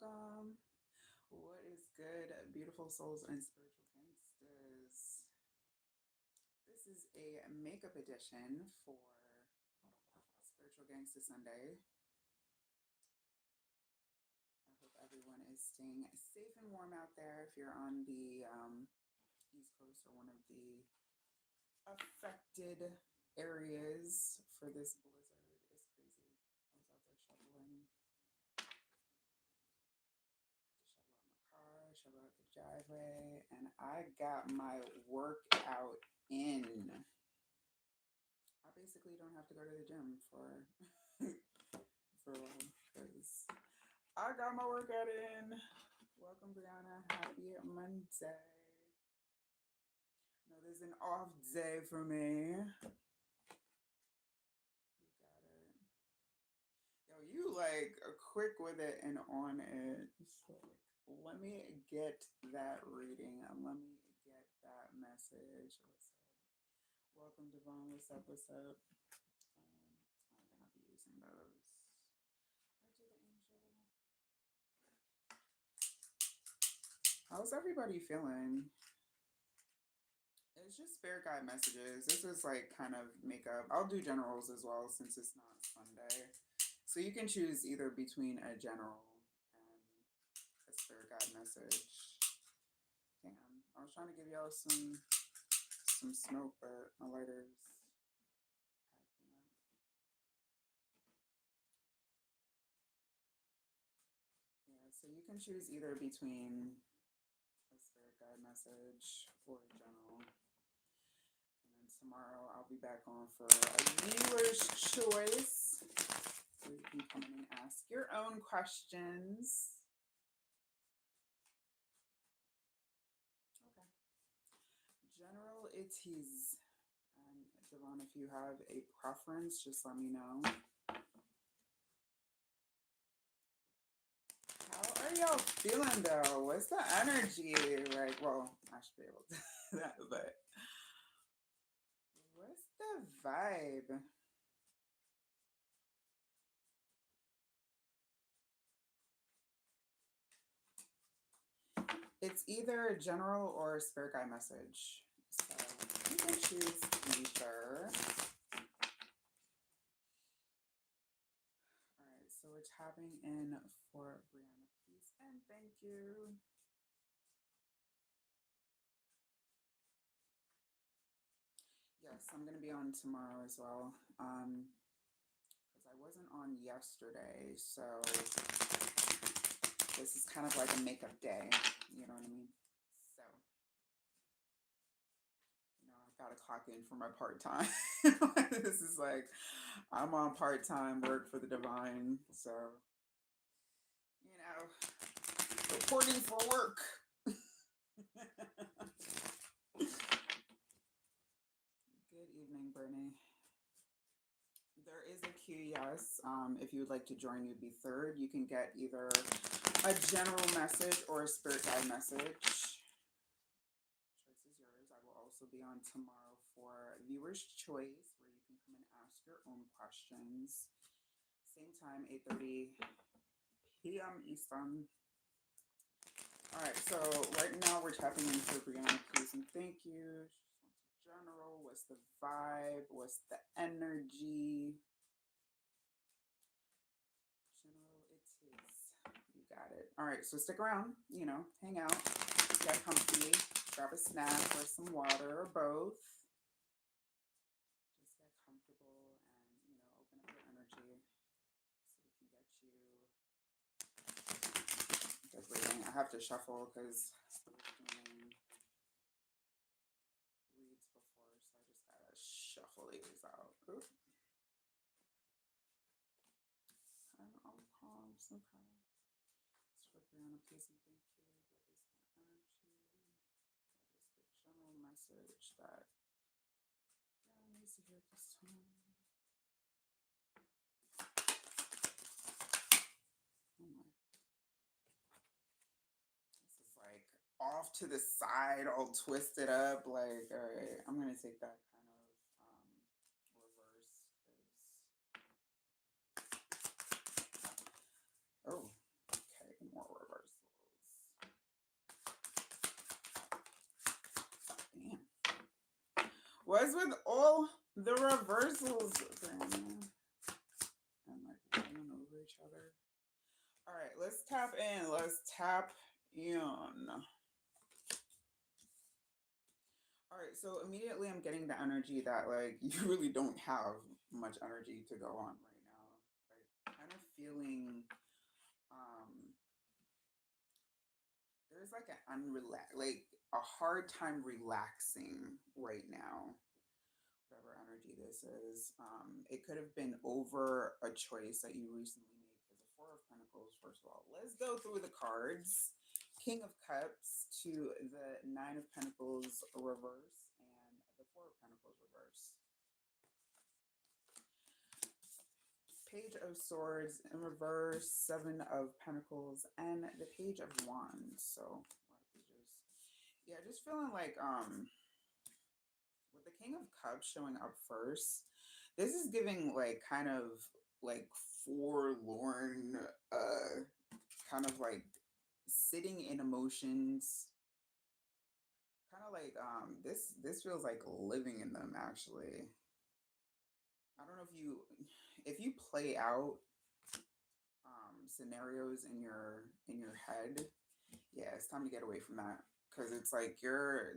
welcome. What is good, beautiful souls and spiritual gangsters? This is a makeup edition for Spiritual Gangster Sunday. I hope everyone is staying safe and warm out there. If you're on the East Coast or one of the affected areas for this blizzard, it's crazy. I was out there shoveling car, shovel out the driveway, and I got my workout in. I basically don't have to go to the gym for long because I got my workout in. Welcome, Brianna. Happy Monday. No, there's an off day for me. You got it. Yo, you like quick with it and on it. So, let me get that reading and let me get that message. What's up? Welcome, Devon. What's up? What's up? I'm gonna be using those. Archer the Angel. How's everybody feeling? It's just spirit guide messages. This is like kind of makeup. I'll do generals as well since it's not Sunday. So you can choose either between a general and a spirit guide message. Damn, I was trying to give y'all some smoke, but my lighter's acting up. Yeah, so you can choose either between a spirit guide message or a general. And then tomorrow I'll be back on for a viewer's choice. So you can come in and ask your own questions. Okay. General it is. And Devon, if you have a preference, just let me know. How are y'all feeling though? What's the energy? Like, well, I should be able to do that, but what's the vibe? It's either a general or a spirit guide message. So you can choose either. All right, so we're tapping in for Brianna, please, and thank you. Yes, I'm gonna be on tomorrow as well. Because I wasn't on yesterday, so this is kind of like a makeup day. You know what I mean? So I gotta clock in for my part time. This is like I'm on part time work for the divine, so you know, reporting for work. Good evening, Bernie. There is a queue, yes. If you would like to join, you'd be third. You can get either a general message or a spirit guide message. Choice is yours. I will also be on tomorrow for viewer's choice, where you can come and ask your own questions. Same time, 8:30 p.m. Eastern. All right, so right now we're tapping in for Brianna, please and thank you. General, what's the vibe? What's the energy? General, it is. You got it. All right, so stick around. Hang out, get comfy, grab a snack or some water or both. Just get comfortable and open up your energy so we can get you good reading. I have to shuffle because I was doing reads before, so I just gotta shuffle these out. Oop. And I'll calm some kind. Let's flip around a piece and thank you. What is the energy? What is the general message that needs to hear this time? Oh my. This is like off to the side, all twisted up. Like, all right, I'm gonna take that kind of reverse because oh, okay, more What's with all the reversals? I'm like running over each other. All right, let's tap in. Let's tap in. All right, so immediately I'm getting the energy that like you really don't have much energy to go on right now. Like kind of feeling um there's like an unrelax like a hard time relaxing right now. Whatever energy this is. It could have been over a choice that you recently made because the Four of Pentacles, first of all. Let's go through the cards. King of Cups to the Nine of Pentacles reverse and the Four of Pentacles reverse. Page of Swords in reverse, Seven of Pentacles, and the Page of Wands. So, a lot of pages. Yeah, just feeling like with the King of Cups showing up first, this is giving like kind of like forlorn, kind of like sitting in emotions. Kind of like this feels like living in them actually. I don't know if you play out scenarios in your head, yeah, it's time to get away from that because it's like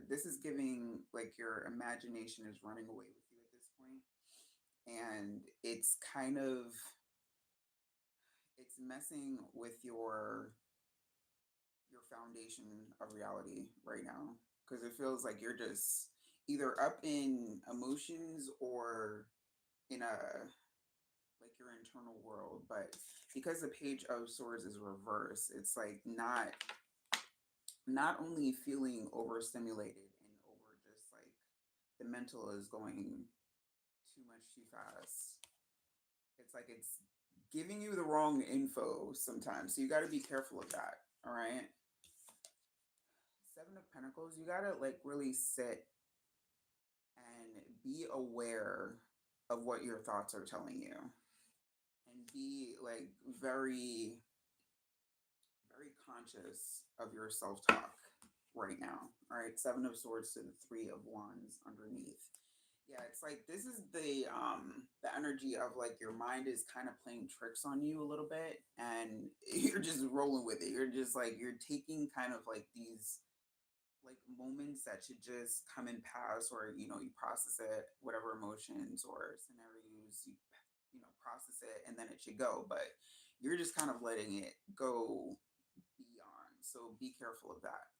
this is giving like your imagination is running away with you at this point, and it's kind of it's messing with your foundation of reality right now because it feels like you're just either up in emotions or in a like your internal world. But because the Page of Swords is reverse, it's like not only feeling overstimulated and over just like the mental is going too much too fast. It's like it's giving you the wrong info sometimes. So you got to be careful of that. All right. Seven of Pentacles, you got to like really sit and be aware of what your thoughts are telling you and be like very very conscious of your self-talk right now. All right, Seven of Swords to the Three of Wands underneath. Yeah, it's like this is the energy of like your mind is kind of playing tricks on you a little bit and you're just rolling with it. You're just like you're taking kind of like these like moments that should just come and pass, or you know you process it, whatever emotions or scenarios you know process it and then it should go, but you're just kind of letting it go beyond. So be careful of that.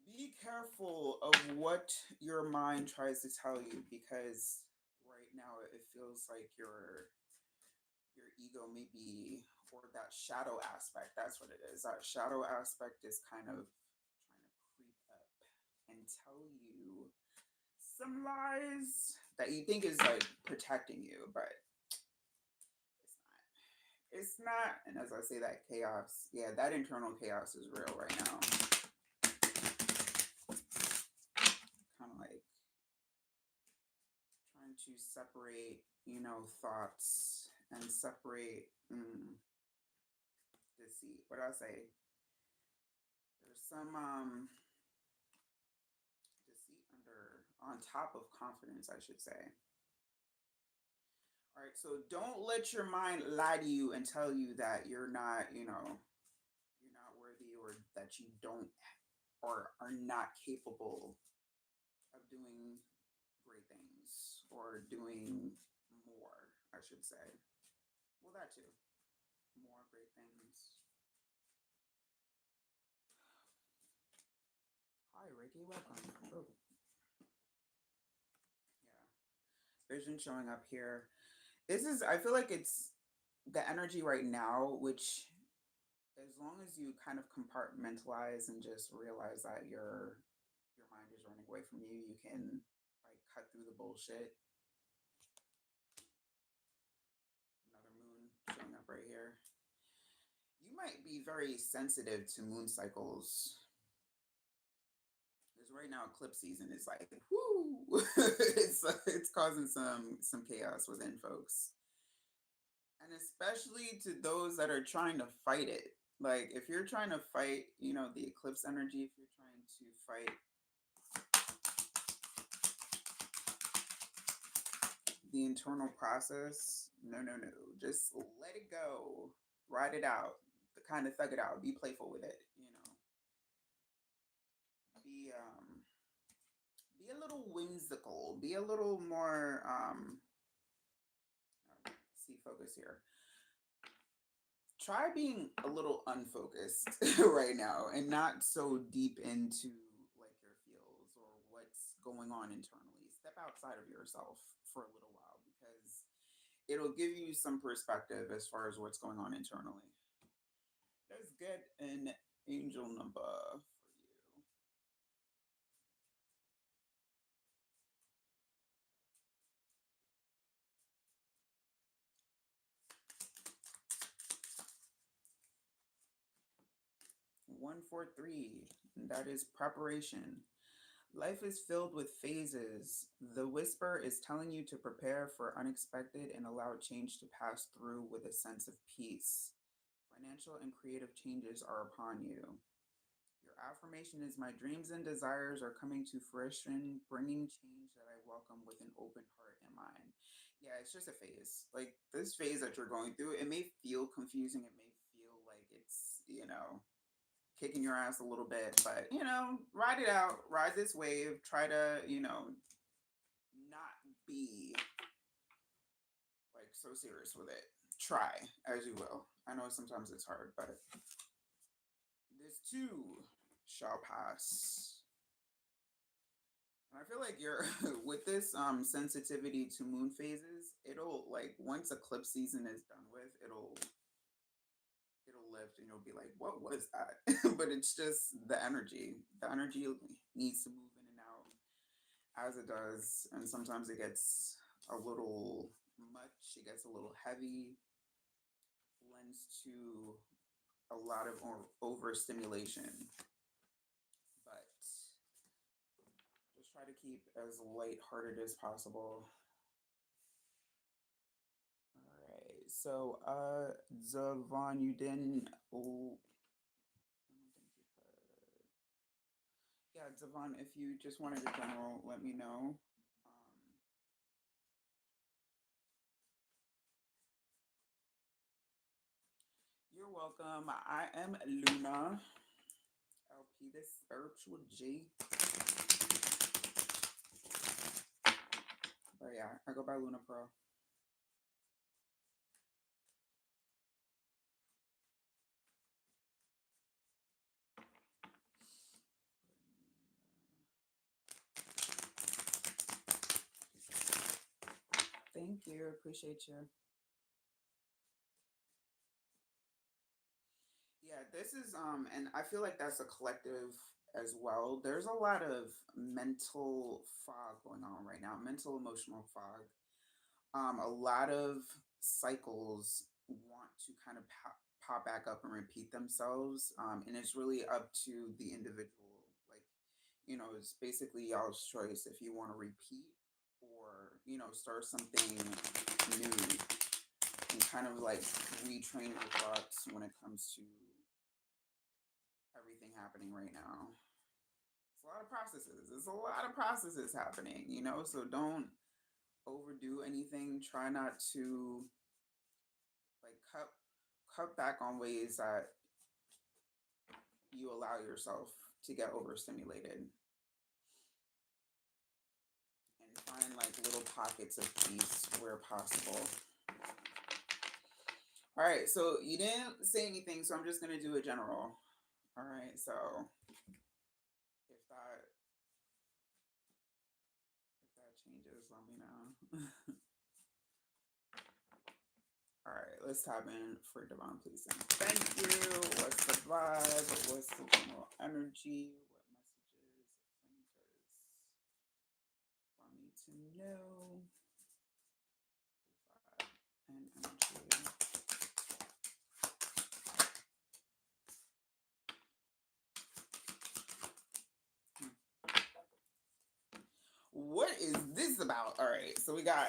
Be careful of what your mind tries to tell you because right now it feels like your ego may be, or that shadow aspect, that's what it is. That shadow aspect is kind of trying to creep up and tell you some lies that you think is like protecting you, but it's not. It's not. And as I say, that chaos, yeah, that internal chaos is real right now. Kind of like trying to separate, you know, thoughts and separate deceit. What did I say? There's some deceit under on top of confidence, I should say. All right, so don't let your mind lie to you and tell you that you're not, you know, you're not worthy or that you don't or are not capable of doing great things or doing more, I should say. Well, that too. More great things. Hi, Ricky. Welcome. Oh, yeah. Vision showing up here. This is, I feel like it's the energy right now, which as long as you kind of compartmentalize and just realize that your mind is running away from you, you can like cut through the bullshit. Another moon showing up right here. You might be very sensitive to moon cycles. Because right now eclipse season is like, whoo, it's causing some chaos within folks, and especially to those that are trying to fight it. Like if you're trying to fight, you know, the eclipse energy, if you're trying to fight the internal process, no, no, no. Just let it go. Ride it out. Kind of thug it out. Be playful with it. Be a little whimsical. Be a little more see focus here. Try being a little unfocused right now and not so deep into like your feels or what's going on internally. Step outside of yourself for a little while because it'll give you some perspective as far as what's going on internally. Let's get an angel number for you. 143. That is preparation. Life is filled with phases. The whisper is telling you to prepare for unexpected and allow change to pass through with a sense of peace. Financial and creative changes are upon you. Your affirmation is my dreams and desires are coming to fruition, bringing change that I welcome with an open heart and mind. Yeah, it's just a phase. Like this phase that you're going through, it may feel confusing. It may feel like it's, kicking your ass a little bit, but ride it out, ride this wave, try to, not be like so serious with it. Try as you will. I know sometimes it's hard, but this too shall pass. And I feel like you're with this sensitivity to moon phases, it'll like once eclipse season is done with, it'll lift and you'll be like, what was that? But it's just the energy. The energy needs to move in and out as it does. And sometimes it gets a little much, it gets a little heavy, lends to a lot of overstimulation. But just try to keep as lighthearted as possible. All right. So, Zavon, you didn't. Oh, I don't think you put. Yeah, Zavon, if you just wanted a general, let me know. You're welcome. I am Luna, LP, the spiritual G. But yeah, I go by Luna Pro. Thank you. Appreciate you. Yeah, this is and I feel like that's a collective as well. There's a lot of mental fog going on right now, mental emotional fog. A lot of cycles want to kind of pop back up and repeat themselves. And it's really up to the individual. Like, it's basically y'all's choice if you want to repeat or, start something new and kind of like retrain your thoughts when it comes to everything happening right now. It's a lot of processes. There's a lot of processes happening, so don't overdo anything. Try not to like cut back on ways that you allow yourself to get overstimulated and find like little pockets of peace where possible. All right, so you didn't say anything, so I'm just gonna do a general. All right, so if that changes, let me know. All right, let's tap in for divine pleasing. Thank you. What's the vibe? What's the general energy? What messages want me to know? Vibe and energy. What is this about? All right, so we got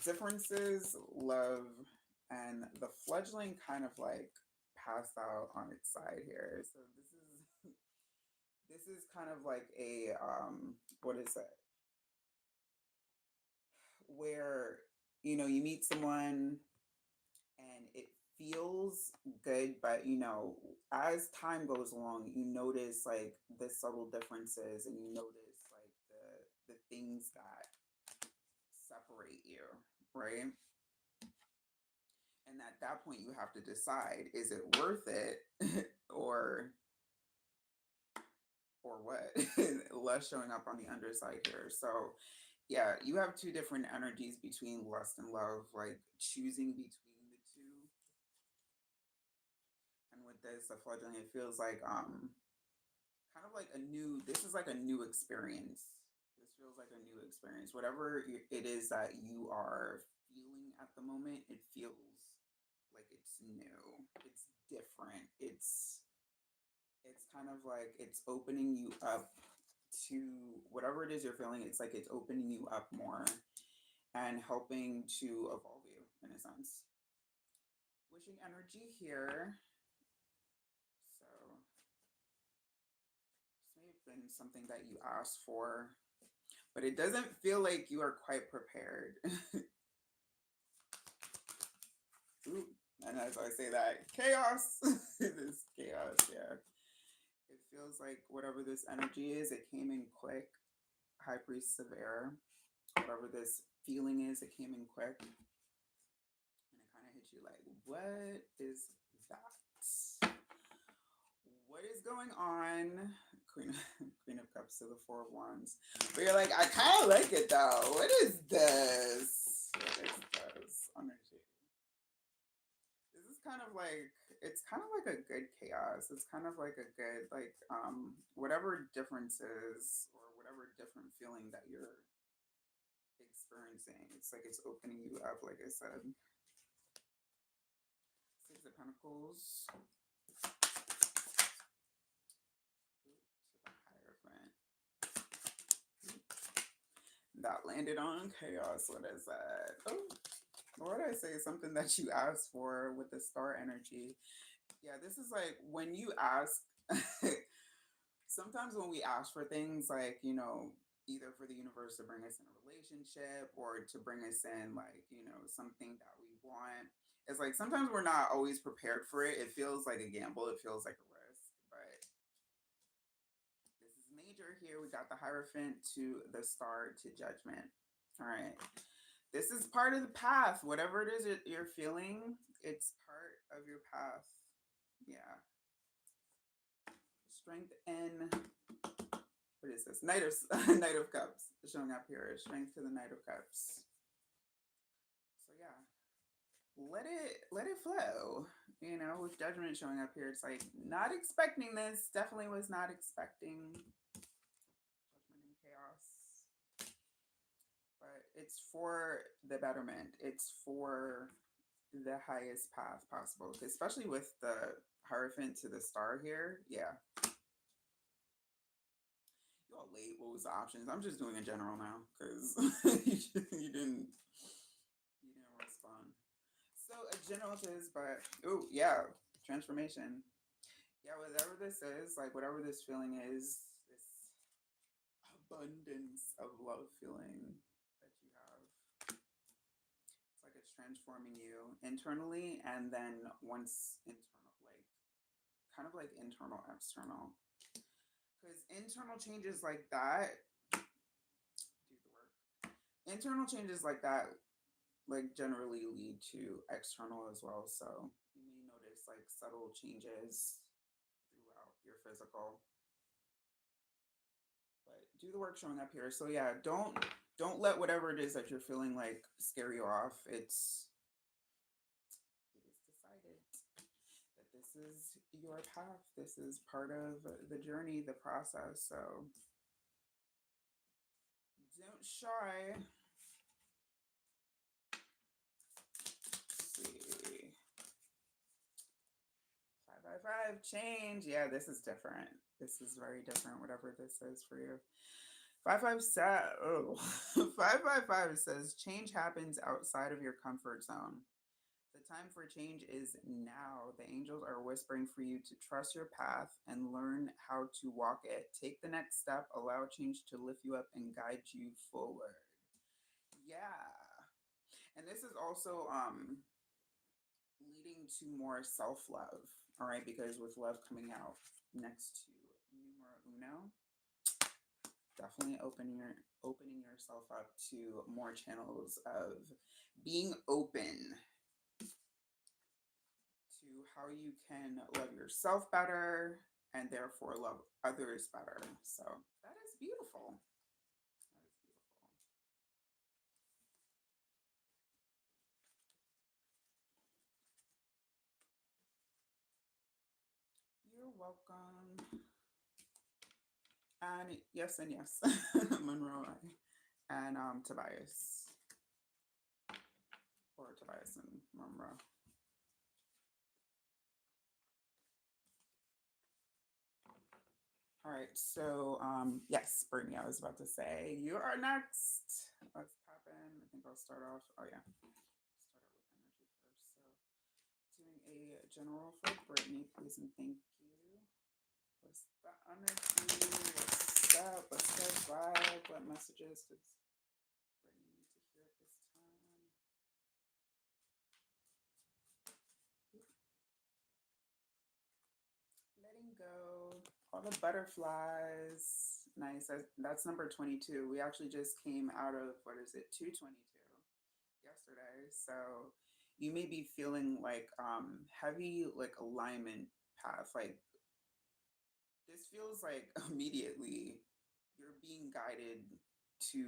differences, love, and the fledgling kind of like passed out on its side here. So this is kind of like a what is it? Where You meet someone and it feels good, but as time goes along, you notice like the subtle differences, and you notice like the things that separate you, right? And at that point, you have to decide: is it worth it, or what? Less showing up on the underside here. So yeah, you have two different energies between lust and love, like choosing between the two. And with this, the fledgling, it feels like kind of like a new. This is like a new experience. This feels like a new experience. Whatever it is that you are feeling at the moment, it feels like it's new. It's different. It's kind of like it's opening you up to whatever it is you're feeling. It's like it's opening you up more and helping to evolve you in a sense. Wishing energy here. So this may have been something that you asked for, but it doesn't feel like you are quite prepared. Ooh, and as I say that, chaos. This chaos, yeah. It feels like whatever this energy is, it came in quick. High Priest of Air. Whatever this feeling is, it came in quick. And it kind of hit you like, what is that? What is going on? Queen, Queen of Cups to the Four of Wands. But you're like, I kind of like it though. What is this? What is this energy? This is kind of like, it's kind of like a good chaos. It's kind of like a good, like, whatever differences or whatever different feeling that you're experiencing. It's like it's opening you up, like I said. Six of Pentacles to the Hierophant. That landed on chaos. What is that? Oh, what did I say? Something that you asked for with the star energy. Yeah, this is like when you ask. Sometimes when we ask for things, like, either for the universe to bring us in a relationship or to bring us in, like, something that we want, it's like sometimes we're not always prepared for it. It feels like a gamble, it feels like a risk, but this is major here. We got the Hierophant to the Star to Judgment. All right. This is part of the path. Whatever it is you're feeling, it's part of your path. Yeah. Strength in, what is this? Knight of Knight of Cups showing up here. Strength to the Knight of Cups. So yeah, let it flow. With Judgment showing up here, it's like not expecting this. Definitely was not expecting Judgment and Chaos. But it's for the betterment. It's for the highest path possible. Especially with the Hierophant to the Star here. Yeah. You all late. What was the options? I'm just doing a general now because you didn't respond. So a general is, but oh yeah, transformation. Yeah, whatever this is, like whatever this feeling is, this abundance of love feeling that you have. It's like it's transforming you internally, and then once internal, like kind of like internal, external. Because internal changes like that do the work. Internal changes like that, like generally lead to external as well. So you may notice like subtle changes throughout your physical, but do the work showing up here. So yeah, don't let whatever it is that you're feeling like scare you off. It is decided that this is your path. This is part of the journey, the process. So don't shy. Let's see. 555 change. Yeah, this is different. This is very different, whatever this is for you. 557. Oh, 555 says change happens outside of your comfort zone. The time for change is now. The angels are whispering for you to trust your path and learn how to walk it. Take the next step, allow change to lift you up and guide you forward. Yeah. And this is also leading to more self-love, all right, because with love coming out next to numero uno, definitely opening yourself up to more channels of being open to how you can love yourself better and therefore love others better. So that is beautiful. That is beautiful. You're welcome. And yes, Monroe and Tobias, or Tobias and Monroe. All right, so yes, Brittany, I was about to say you are next. Let's pop in. I think I'll start off. Oh yeah, start out with energy first. So doing a general for Brittany, please and thank you. What's the energy? What's up? What's the vibe? What messages does Brittany need to hear at this time? Letting go. All the butterflies. Nice. That's number 22. We actually just came out of, what is it, 222 yesterday. So you may be feeling like heavy, like alignment path. Like this feels like immediately you're being guided to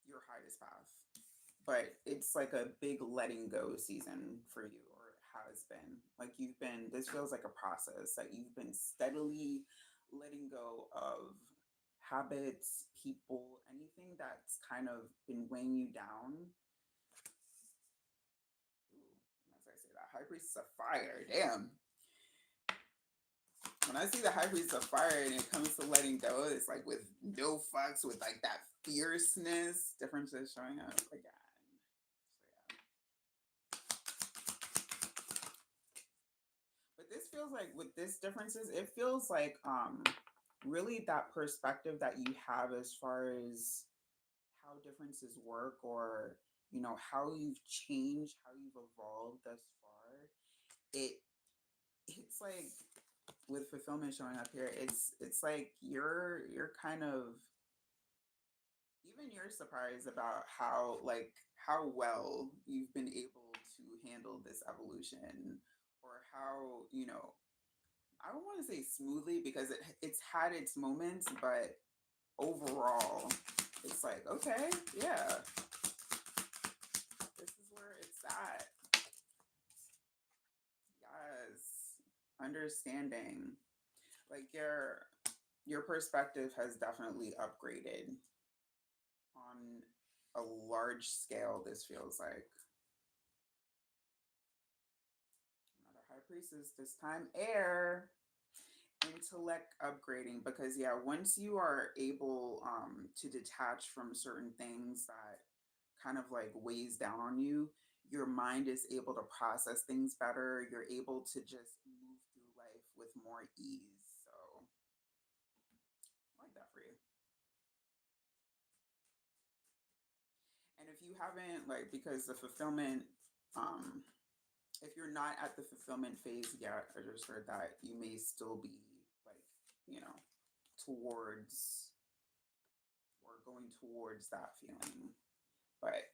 your highest path. But it's like a big letting go season for you, or it has been. Like this feels like a process that you've been steadily letting go of habits, people, anything that's kind of been weighing you down. Ooh, as I say that, High Priestess of Fire, damn. When I see the High Priestess of Fire and it comes to letting go, it's like with no fucks, with like that fierceness, differences showing up again. So yeah. But this feels like with this differences, it feels like really that perspective that you have as far as how differences work, or how you've changed, how you've evolved thus far. It it's like with fulfillment showing up here, it's like you're kind of, even you're surprised about how well you've been able to handle this evolution, or how I don't want to say smoothly because it's had its moments, but overall, it's like, okay, yeah, this is where it's at. Yes, understanding, like your perspective has definitely upgraded on a large scale. This feels like another high priestess, this time air. Intellect upgrading, because yeah, once you are able to detach from certain things that kind of like weighs down on you, your mind is able to process things better. You're able to just move through life with more ease. So I like that for you. And if you haven't, like, because the fulfillment, um if you're not at the fulfillment phase yet, I just heard that you may still be like, you know towards, or going towards that feeling. But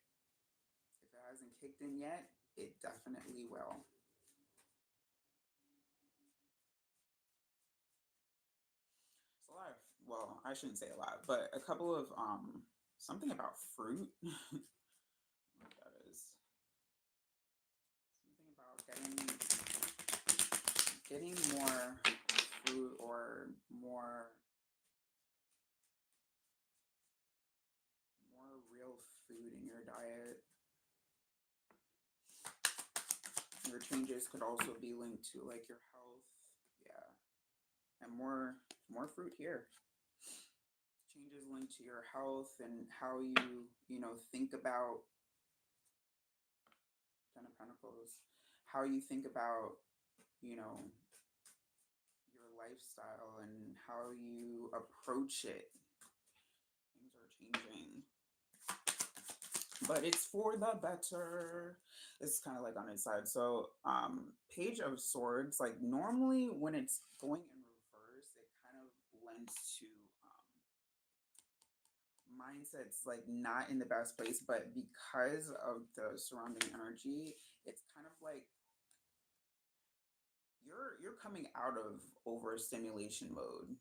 if it hasn't kicked in yet, it definitely will. It's a lot of, well, I shouldn't say a lot, but a couple of something about fruit. What that is. Something about getting more fruit, or more real food in your diet. Your changes could also be linked to like your health. Yeah. And more fruit here. Changes linked to your health and how you think about Ten of Pentacles, how you think about, you know, your lifestyle and how you approach it. Things are changing. but it's for the better. It's kind of like on its side. So, Page of Swords, like normally when it's going in reverse, it kind of lends to mindsets like not in the best place, but because of the surrounding energy, it's kind of like you're coming out of overstimulation mode.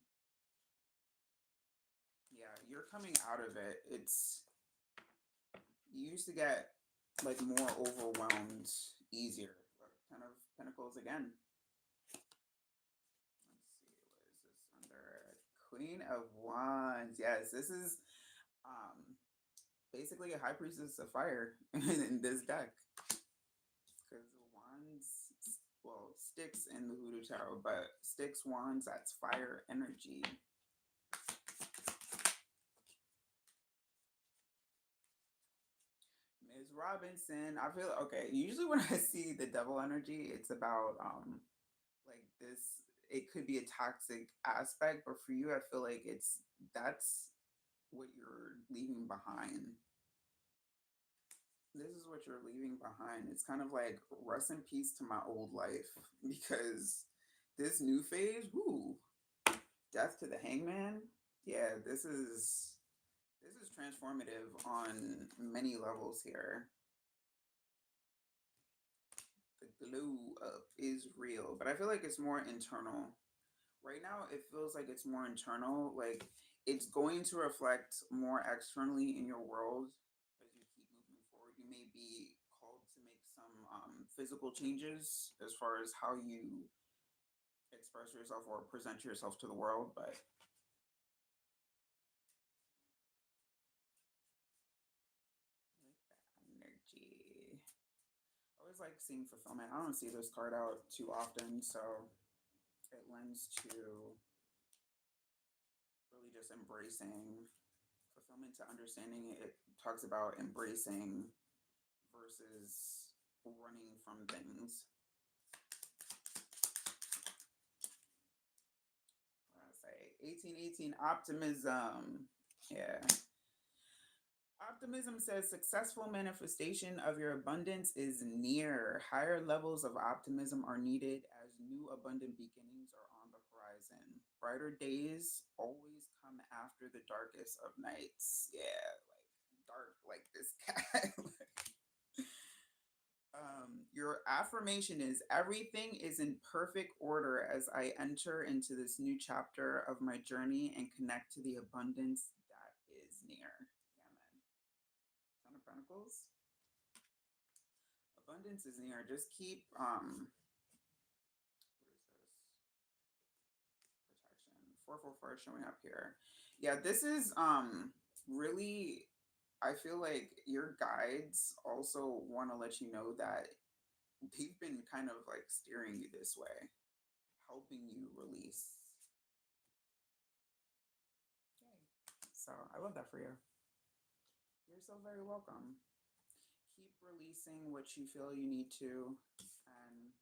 Yeah, you're coming out of it. It's you used to get like more overwhelmed easier. Look, Ten of Pentacles again. Let's see, what is this under? Queen of Wands. Yes, this is um basically a high priestess of fire in this deck. Because wands, well, sticks in the Hoodoo Tarot, but sticks, wands, that's fire energy. Ms. Robinson, I feel okay. Usually when I see the devil energy, it's about like this. It could be a toxic aspect, but for you, I feel like that's what you're leaving behind. This is what you're leaving behind. It's kind of like rest in peace to my old life because this new phase, whoo, death to the hangman. Yeah, this is transformative on many levels here. The glow up is real, but I feel like it's more internal. Right now, it feels like it's more internal. Like it's going to reflect more externally in your world as you keep moving forward. You may be called to make some physical changes as far as how you express yourself or present yourself to the world, but energy. I always like seeing fulfillment. I don't see this card out too often, so it lends to really just embracing fulfillment to understanding it. It talks about embracing versus running from things. I say 1818 optimism. Yeah. Optimism says successful manifestation of your abundance is near. Higher levels of optimism are needed as new abundant beginnings are on the horizon. Brighter days always come after the darkest of nights. Yeah, like dark like this cat. Your affirmation is everything is in perfect order as I enter into this new chapter of my journey and connect to the abundance that is near. Yeah, man. Ton of Pentacles. Abundance is near. Just keep what is this? Protection. 444 showing up here. Yeah, this is really I feel like your guides also want to let you know that they've been kind of like steering you this way, helping you release. Yay. So I love that for you. You're so very welcome. Keep releasing what you feel you need to, and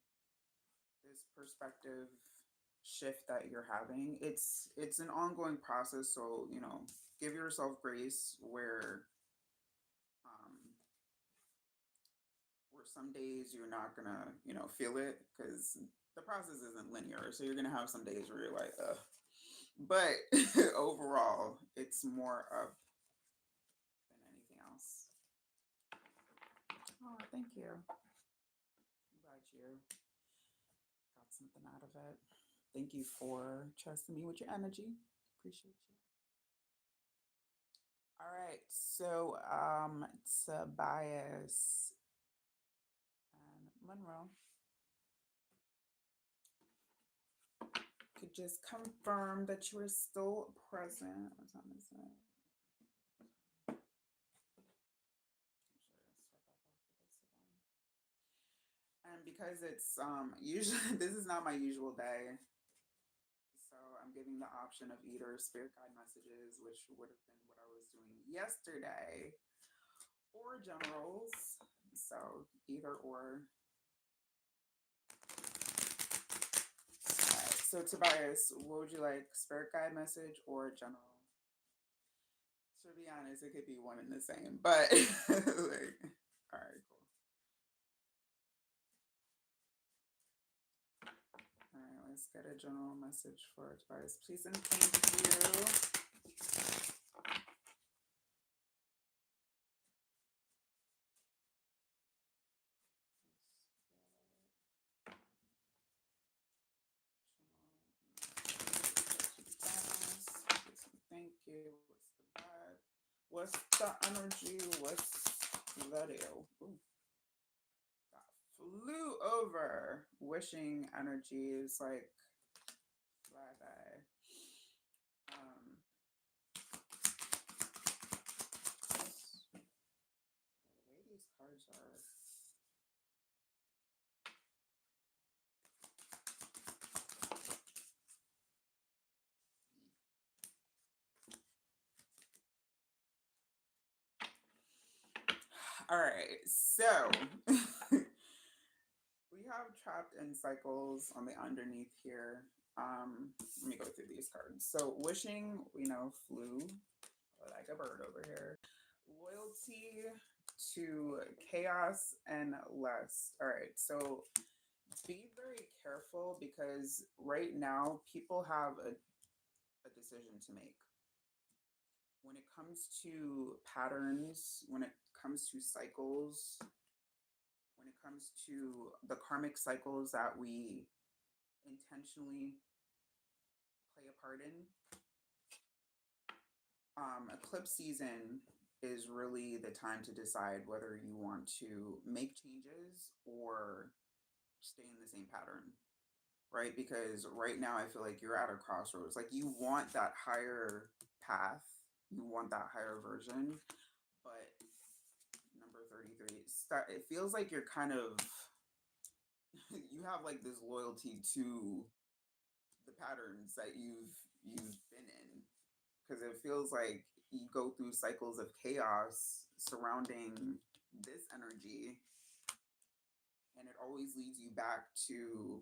this perspective shift that you're having, it's an ongoing process. So give yourself grace um, where some days you're not gonna feel it because the process isn't linear. So you're gonna have some days where you're like, but overall, it's more up than anything else. Oh, thank you. I'm glad you got something out of it. Thank you for trusting me with your energy. Appreciate you. All right. So, Tobias and Monroe could just confirm that you are still present. What's on this side? And because it's usually this is not my usual day, so I'm giving the option of either spirit guide messages, which would have been what I was doing yesterday, or generals. So either or. All right. So Tobias, what would you like? Spirit guide message or general? To be honest, it could be one and the same, but like, all right, cool. All right, let's get a general message for advice, please and thank you. Thank you. What's the bad? What's the energy? What's the deal? Ooh, got flew over. Wishing energy is like flyby. Um, the way these cards are. All right, so we have trapped in cycles on the underneath here. Let me go through these cards. So wishing, we know, flew like a bird over here. Loyalty to chaos and lust. All right, so be very careful because right now people have a decision to make when it comes to patterns, when it comes to cycles, when it comes to the karmic cycles that we intentionally play a part in. Eclipse season is really the time to decide whether you want to make changes or stay in the same pattern, right? Because right now I feel like you're at a crossroads. Like you want that higher path, you want that higher version, but number 33, it feels like you're kind of you have like this loyalty to the patterns that you've been in because it feels like you go through cycles of chaos surrounding this energy and it always leads you back to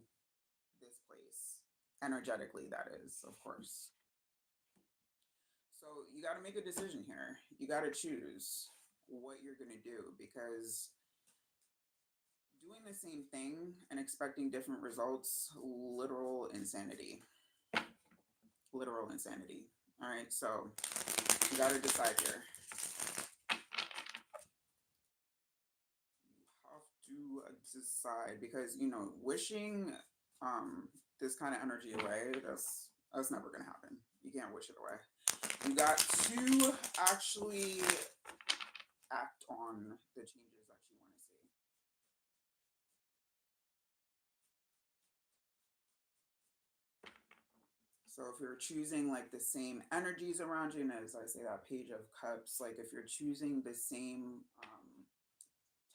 this place energetically, that is, of course. So you got to make a decision here. You got to choose what you're going to do because doing the same thing and expecting different results, literal insanity. Literal insanity. All right, so you got to decide here. You have to decide because wishing this kind of energy away, that's never going to happen. You can't wish it away. You got to actually act on the changes that you want to see. So if you're choosing like the same energies around you, and as I say that page of cups, like if you're choosing the same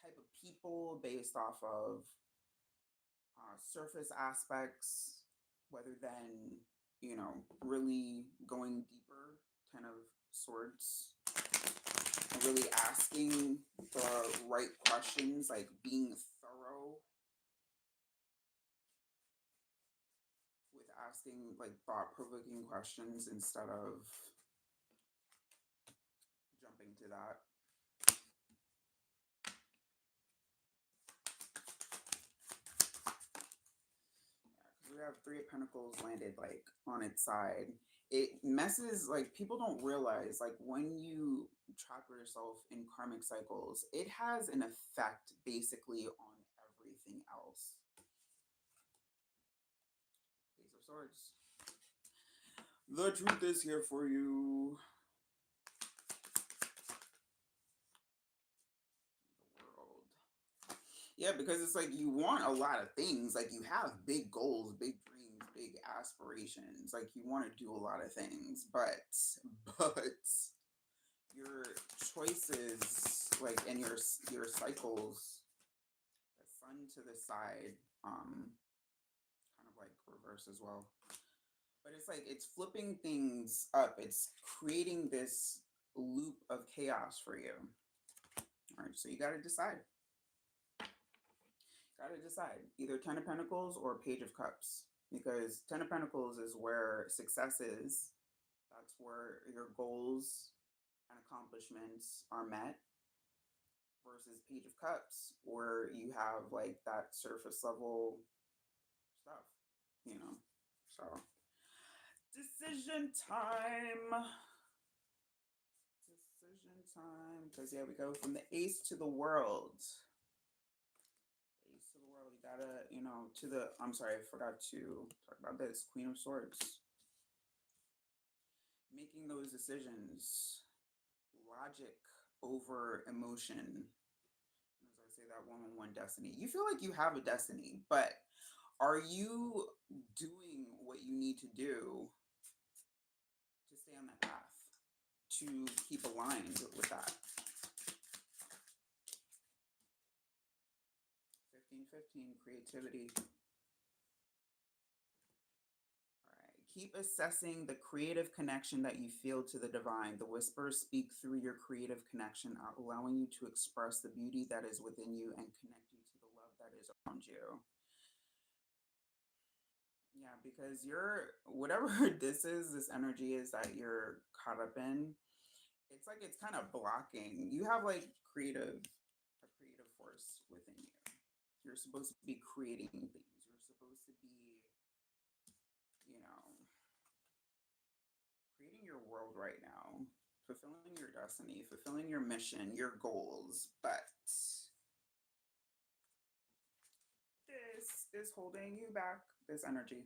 type of people based off of surface aspects, whether than really going deeper, 10 of Swords, and really asking the right questions, like being thorough with asking like thought-provoking questions instead of jumping to that. Yeah, we have Three of Pentacles landed like on its side. It messes, like people don't realize, like when you trap yourself in karmic cycles, it has an effect basically on everything else. Ace of Swords. The truth is here for you. The world. Yeah, because it's like you want a lot of things. Like you have big goals, big dreams, big aspirations. Like you want to do a lot of things, but your choices, like and your cycles, the sun to the side, kind of like reverse as well. But it's like it's flipping things up. It's creating this loop of chaos for you. All right, so you got to decide. Got to decide either 10 of Pentacles or Page of Cups, because 10 of Pentacles is where success is. That's where your goals and accomplishments are met versus Page of Cups, where you have like that surface level stuff, you know. So, decision time. Decision time. Because, yeah, we go from the ace to the world. Ace to the world. You gotta, to the. I'm sorry, I forgot to talk about this. Queen of Swords. Making those decisions. Logic over emotion. As I say, that one-on-one destiny. You feel like you have a destiny, but are you doing what you need to do to stay on that path, to keep aligned with that? 15-15, creativity. Keep assessing the creative connection that you feel to the divine. The whispers speak through your creative connection, allowing you to express the beauty that is within you and connect you to the love that is around you. Yeah, because whatever this energy is that you're caught up in, it's like it's kind of blocking. You have like a creative force within you. You're supposed to be creating things. You're supposed to be, you know, creating your world right now, fulfilling your destiny, fulfilling your mission, your goals. But this is holding you back, this energy.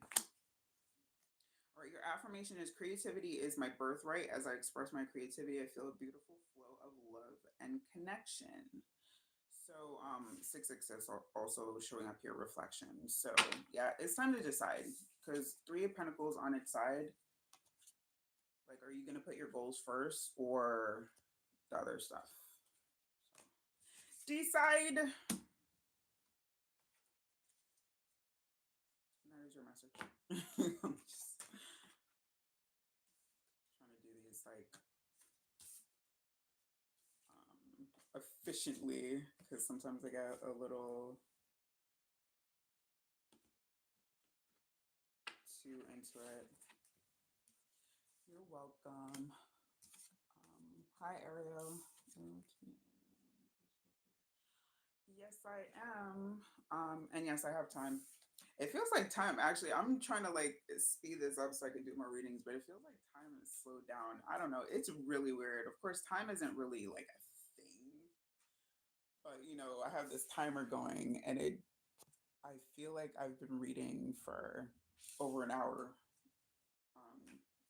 All right, your affirmation is creativity is my birthright. As I express my creativity, I feel a beautiful flow of love and connection. So 666 also showing up here, reflection. So yeah, it's time to decide, because Three of Pentacles on its side. Like, are you going to put your goals first or the other stuff? So, decide. That is your message. I'm just trying to do these like efficiently, because sometimes I get a little too into it. You're welcome. Hi, Ariel. Yes, I am. And yes, I have time. It feels like time. Actually, I'm trying to like speed this up so I can do more readings, but it feels like time is slowed down. I don't know. It's really weird. Of course, time isn't really like a thing, but I have this timer going, and I feel like I've been reading for over an hour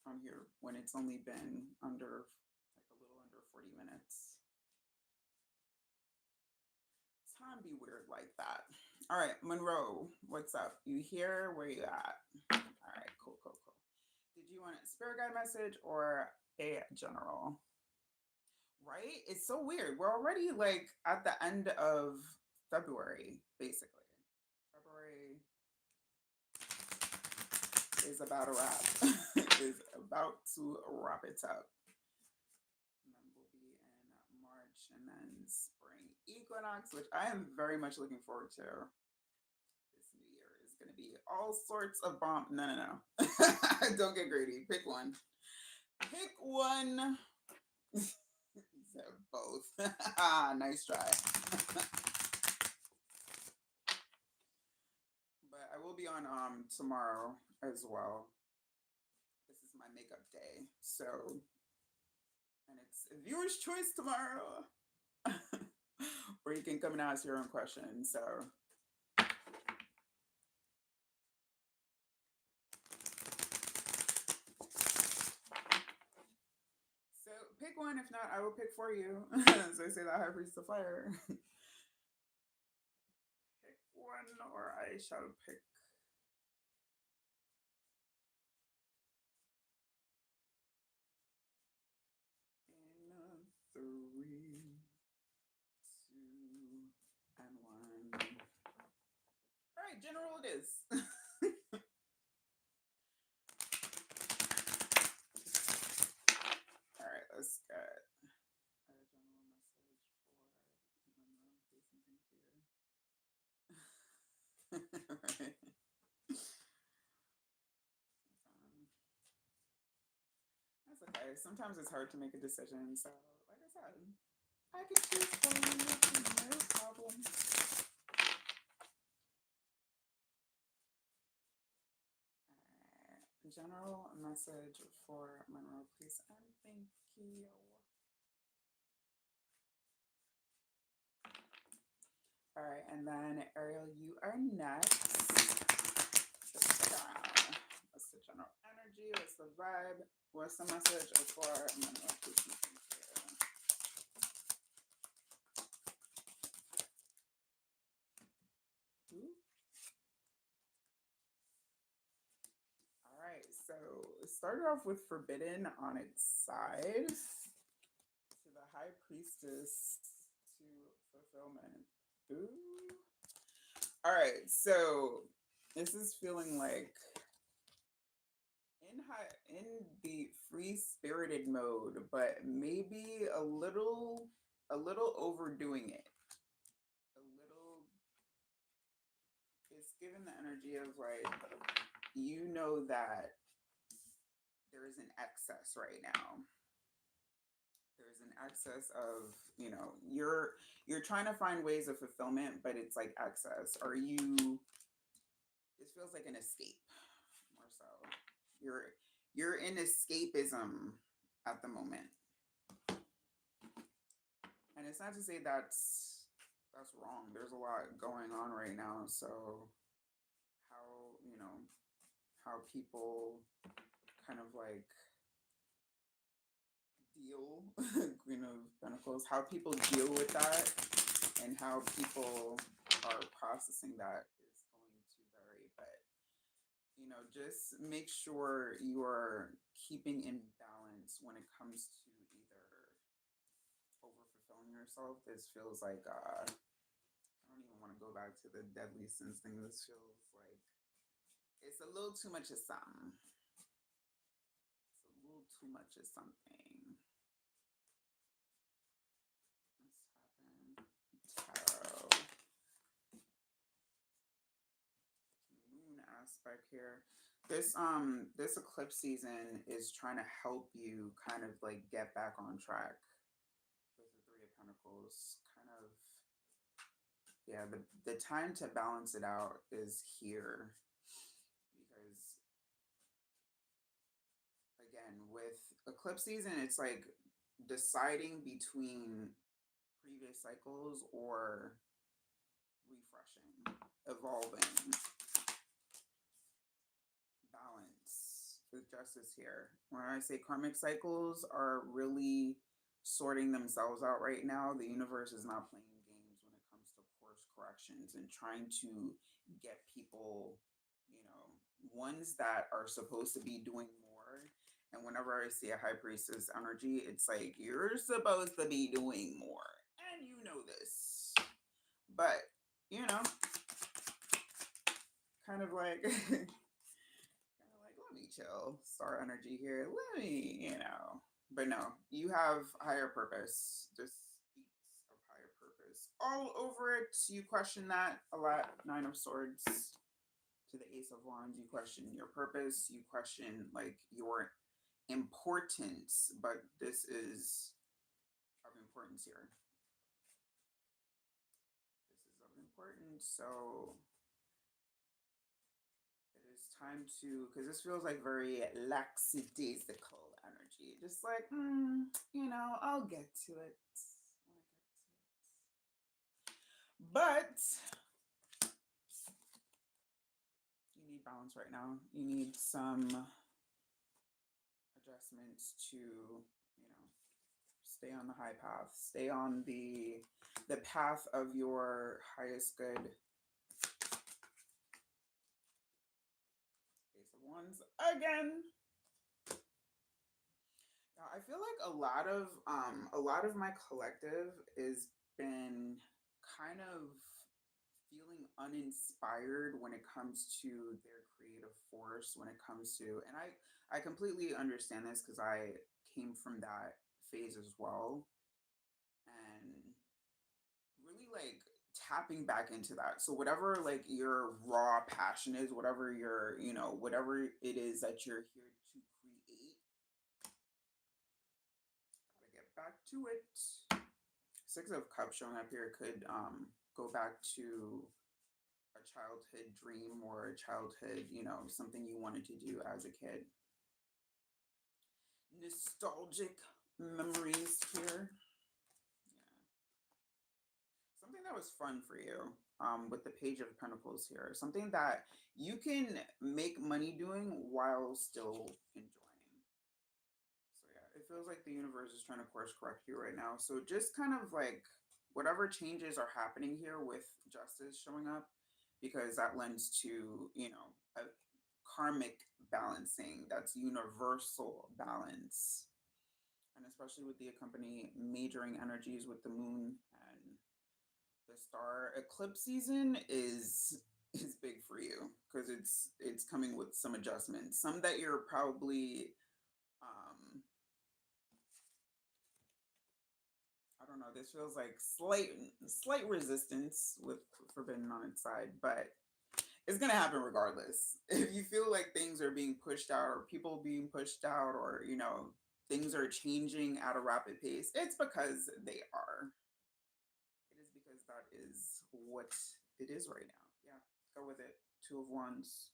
from here when it's only been under like a little under 40 minutes. Time be weird like that. All right, Monroe, what's up? You here? Where you at? All right, cool. Did you want a spirit guide message or a general? Right? It's so weird. We're already like at the end of February, basically. February is about to wrap. Is about to wrap it up. And then we'll be in March and then spring equinox, which I am very much looking forward to. This new year is going to be all sorts of bomb. No. Don't get greedy. Pick one. Pick one. Both. Nice try. But I will be on tomorrow as well. This is my makeup day. So, and it's viewer's choice tomorrow. Or you can come and ask your own questions. So pick one. If not, I will pick for you. As I say, that High Priest of Fire. Pick one, or I shall pick. In 3, 2, and 1. All right, general it is. All right, let's get a general message for right. That's okay. sometimes it's hard to make a decision. So, like I said, I can choose for you, no problem. Alright. General message for Monroe, please, and thank you. All right, and then Ariel, you are next. What's the general energy? What's the vibe? What's the message for Monroe, please, and thank you. Ooh. All right, so it started off with Forbidden on its side to the High Priestess to Fulfillment. Ooh. All right, so this is feeling like in the free spirited mode, but maybe a little overdoing it. A little, it's given the energy of like, you know that there is an excess right now. There's an excess of, you're trying to find ways of fulfillment, but it's like excess. Are you, this feels like an escape more so. You're in escapism at the moment. And it's not to say that's wrong. There's a lot going on right now. So how, how people kind of like deal, Queen of Pentacles, how people deal with that and how people are processing that is going to vary. But, just make sure you are keeping in balance when it comes to either overfulfilling yourself. This feels like, I don't even want to go back to the deadly sins thing. This feels like it's a little too much of something. It's a little too much of something. Tarot. Moon aspect here. This eclipse season is trying to help you kind of like get back on track with the Three of Pentacles. Kind of, yeah, the time to balance it out is here. Because again, with eclipse season, it's like deciding between previous cycles or refreshing, evolving, balance with justice here. When I say karmic cycles are really sorting themselves out right now, the universe is not playing games when it comes to course corrections and trying to get people, ones that are supposed to be doing more. And whenever I see a high priestess energy, it's like you're supposed to be doing more. And you know this. But, kind of like let me chill. Star energy here. Let me. But no, you have higher purpose. This speaks of higher purpose. All over it. You question that a lot. Nine of Swords to the Ace of Wands. You question your purpose. You question like your importance. But this is of importance here. This is of importance. So time to, because this feels like very lackadaisical energy, just like I'll get to it when I get to it. But you need balance right now. You need some adjustments to stay on the high path, stay on the path of your highest good. Ones again. Now, I feel like a lot of my collective is been kind of feeling uninspired when it comes to their creative force, when it comes to, and I completely understand this because I came from that phase as well, and really like tapping back into that. So whatever like your raw passion is, whatever your, whatever it is that you're here to create, to it. Six of Cups showing up here could go back to a childhood dream or a childhood, something you wanted to do as a kid. Nostalgic memories here. Yeah. Something that was fun for you with the Page of Pentacles here. Something that you can make money doing while still enjoying. So yeah, it feels like the universe is trying to course correct you right now. So just kind of like whatever changes are happening here with justice showing up, because that lends to, a karmic balancing, that's universal balance. And especially with the accompanying majoring energies with the moon and the star eclipse season is big for you because it's coming with some adjustments, some that you're probably I don't know, this feels like slight resistance with forbidden on its side, but it's gonna happen regardless. If you feel like things are being pushed out or people being pushed out, or things are changing at a rapid pace, it's because they are. It is because that is what it is right now. Yeah, go with it. Two of Wands.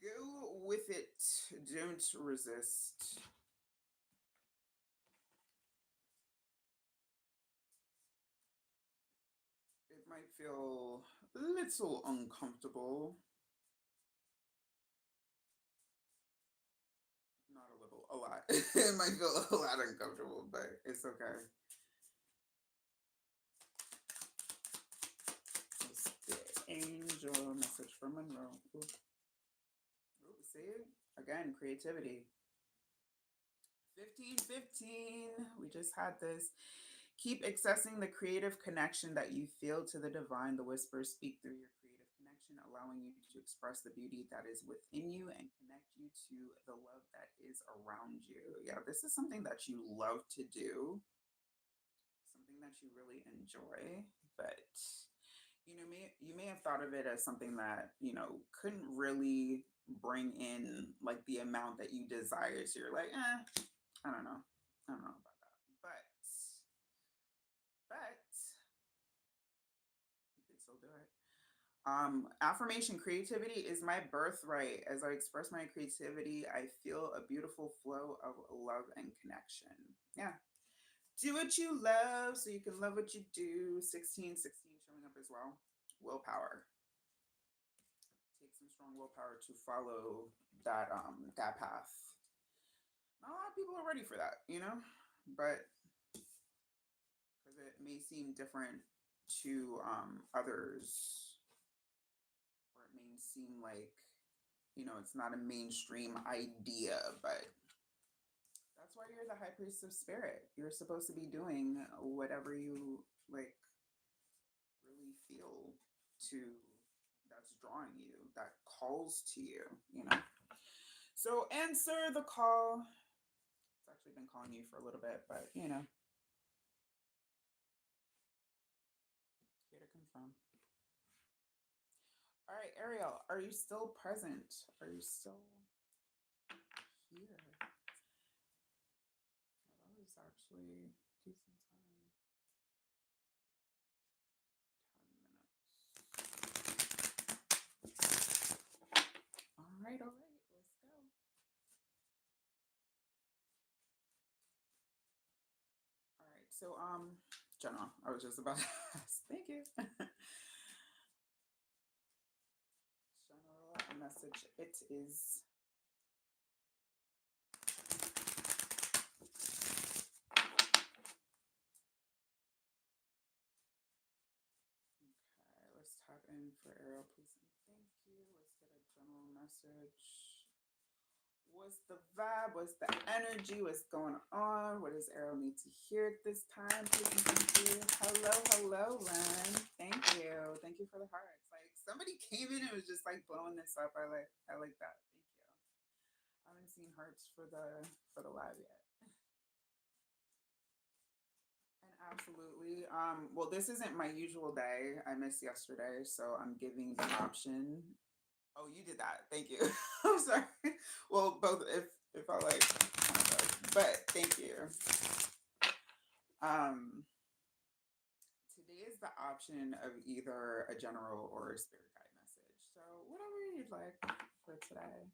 Go with it. Don't resist. It might feel a little uncomfortable. Not a little, a lot. It might feel a lot uncomfortable, but it's okay. It's the angel message from Monroe. Ooh. Ooh, see it? Again, creativity. 1515. We just had this. Keep accessing the creative connection that you feel to the divine. The whispers speak through your creative connection, allowing you to express the beauty that is within you and connect you to the love that is around you. Yeah, this is something that you love to do, something that you really enjoy, but you may have thought of it as something that couldn't really bring in like the amount that you desire. So you're like, I don't know about that, but you can still do it. Affirmation: creativity is my birthright. As I express my creativity, I feel a beautiful flow of love and connection. Yeah. Do what you love so you can love what you do. 1616 showing up as well. Willpower. Take some strong willpower to follow that path. Not a lot of people are ready for that, but because it may seem different to others, or it may seem like it's not a mainstream idea, but that's why you're the high priest of spirit. You're supposed to be doing whatever you like really feel to, that's drawing you, that calls to you. So answer the call. It's actually been calling you for a little bit, but here to confirm. All right, Ariel, are you still present? Are you still here? That was actually decent time. 10 minutes. All right, let's go. All right, so Jenna, I was just about to ask. Thank you. General message. It is. Okay, let's tap in for Ariel, please and thank you. Let's get a general message. What's the vibe? What's the energy? What's going on? What does Ariel need to hear at this time? Please and thank you. Hello, Len. Thank you. Thank you for the hearts. Like somebody came in and was just like blowing this up. I like that. Thank you. I haven't seen hearts for the live yet. And absolutely. Well, this isn't my usual day. I missed yesterday, so I'm giving the option. Oh, you did that. Thank you. I'm sorry. Well, both It felt like kind of like, but thank you. Um, Today is the option of either a general or a spirit guide message. So whatever you'd like for today.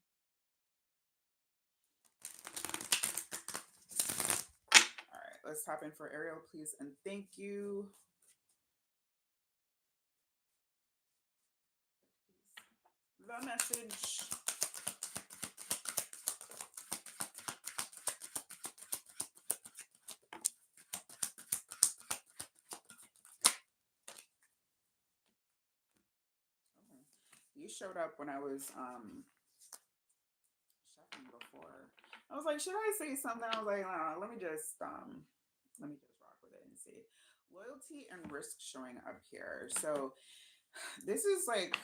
All right, let's hop in for Ariel, please, and thank you. The message. Okay. You showed up when I was chefing before. I was like, should I say something? I was like, nah, let me just rock with it and see. Loyalty and risk showing up here. So this is like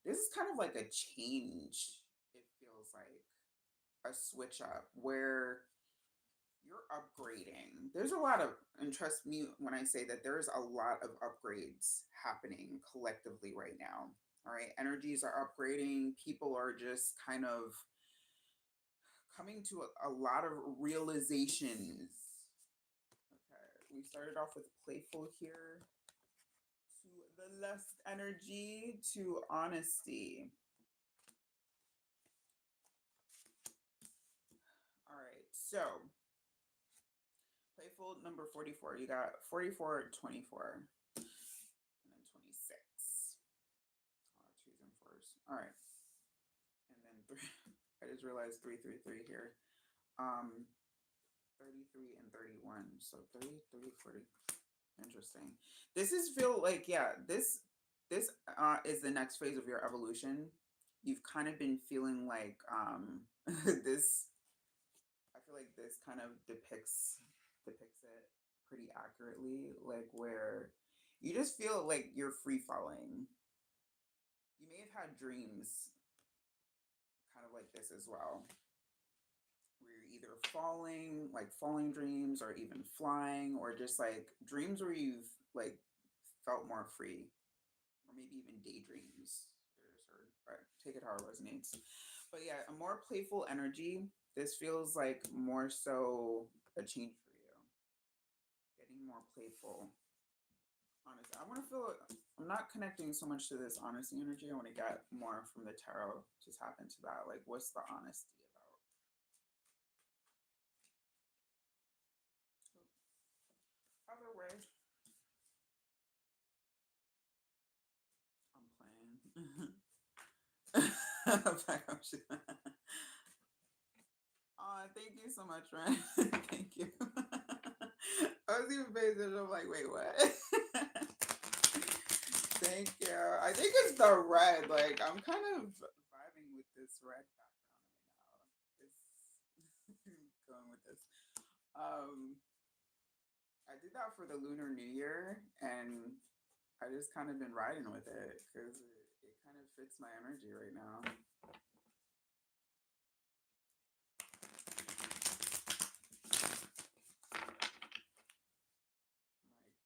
this is kind of like a change. It feels like a switch up where you're upgrading. There's a lot of, and trust me when I say that there's a lot of upgrades happening collectively right now. All right, energies are upgrading. People are just kind of coming to a lot of realizations. Okay, we started off with playful here to the lust energy to honesty. All right, so playful number 44. You got 44, 24, and then 26. Twos and fours. All right, and then three. I just realized 333 here. 33 and 31. So 33, 40. Interesting. This is feel like, yeah, this is the next phase of your evolution. You've kind of been feeling like this. I feel like this kind of depicts it pretty accurately, like where you just feel like you're free falling. You may have had dreams kind of like this as well, where you're either falling, like falling dreams, or even flying, or just like dreams where you've like felt more free, or maybe even daydreams. But take it how it resonates. But yeah, a more playful energy. This feels like more so a change for you. Getting more playful. Honest. I want to feel. I'm not connecting so much to this honesty energy. I want to get more from the tarot to tap into that. Like, what's the honesty about? Other way, I'm playing. Back up. Thank you so much, Ryan. Thank you. I was even paying attention. I'm like, wait, what? Thank you. I think it's the red. Like, I'm kind of vibing with this red background right now. It's going with this. Um, I did that for the Lunar New Year, and I just kind of been riding with it because it kind of fits my energy right now. Like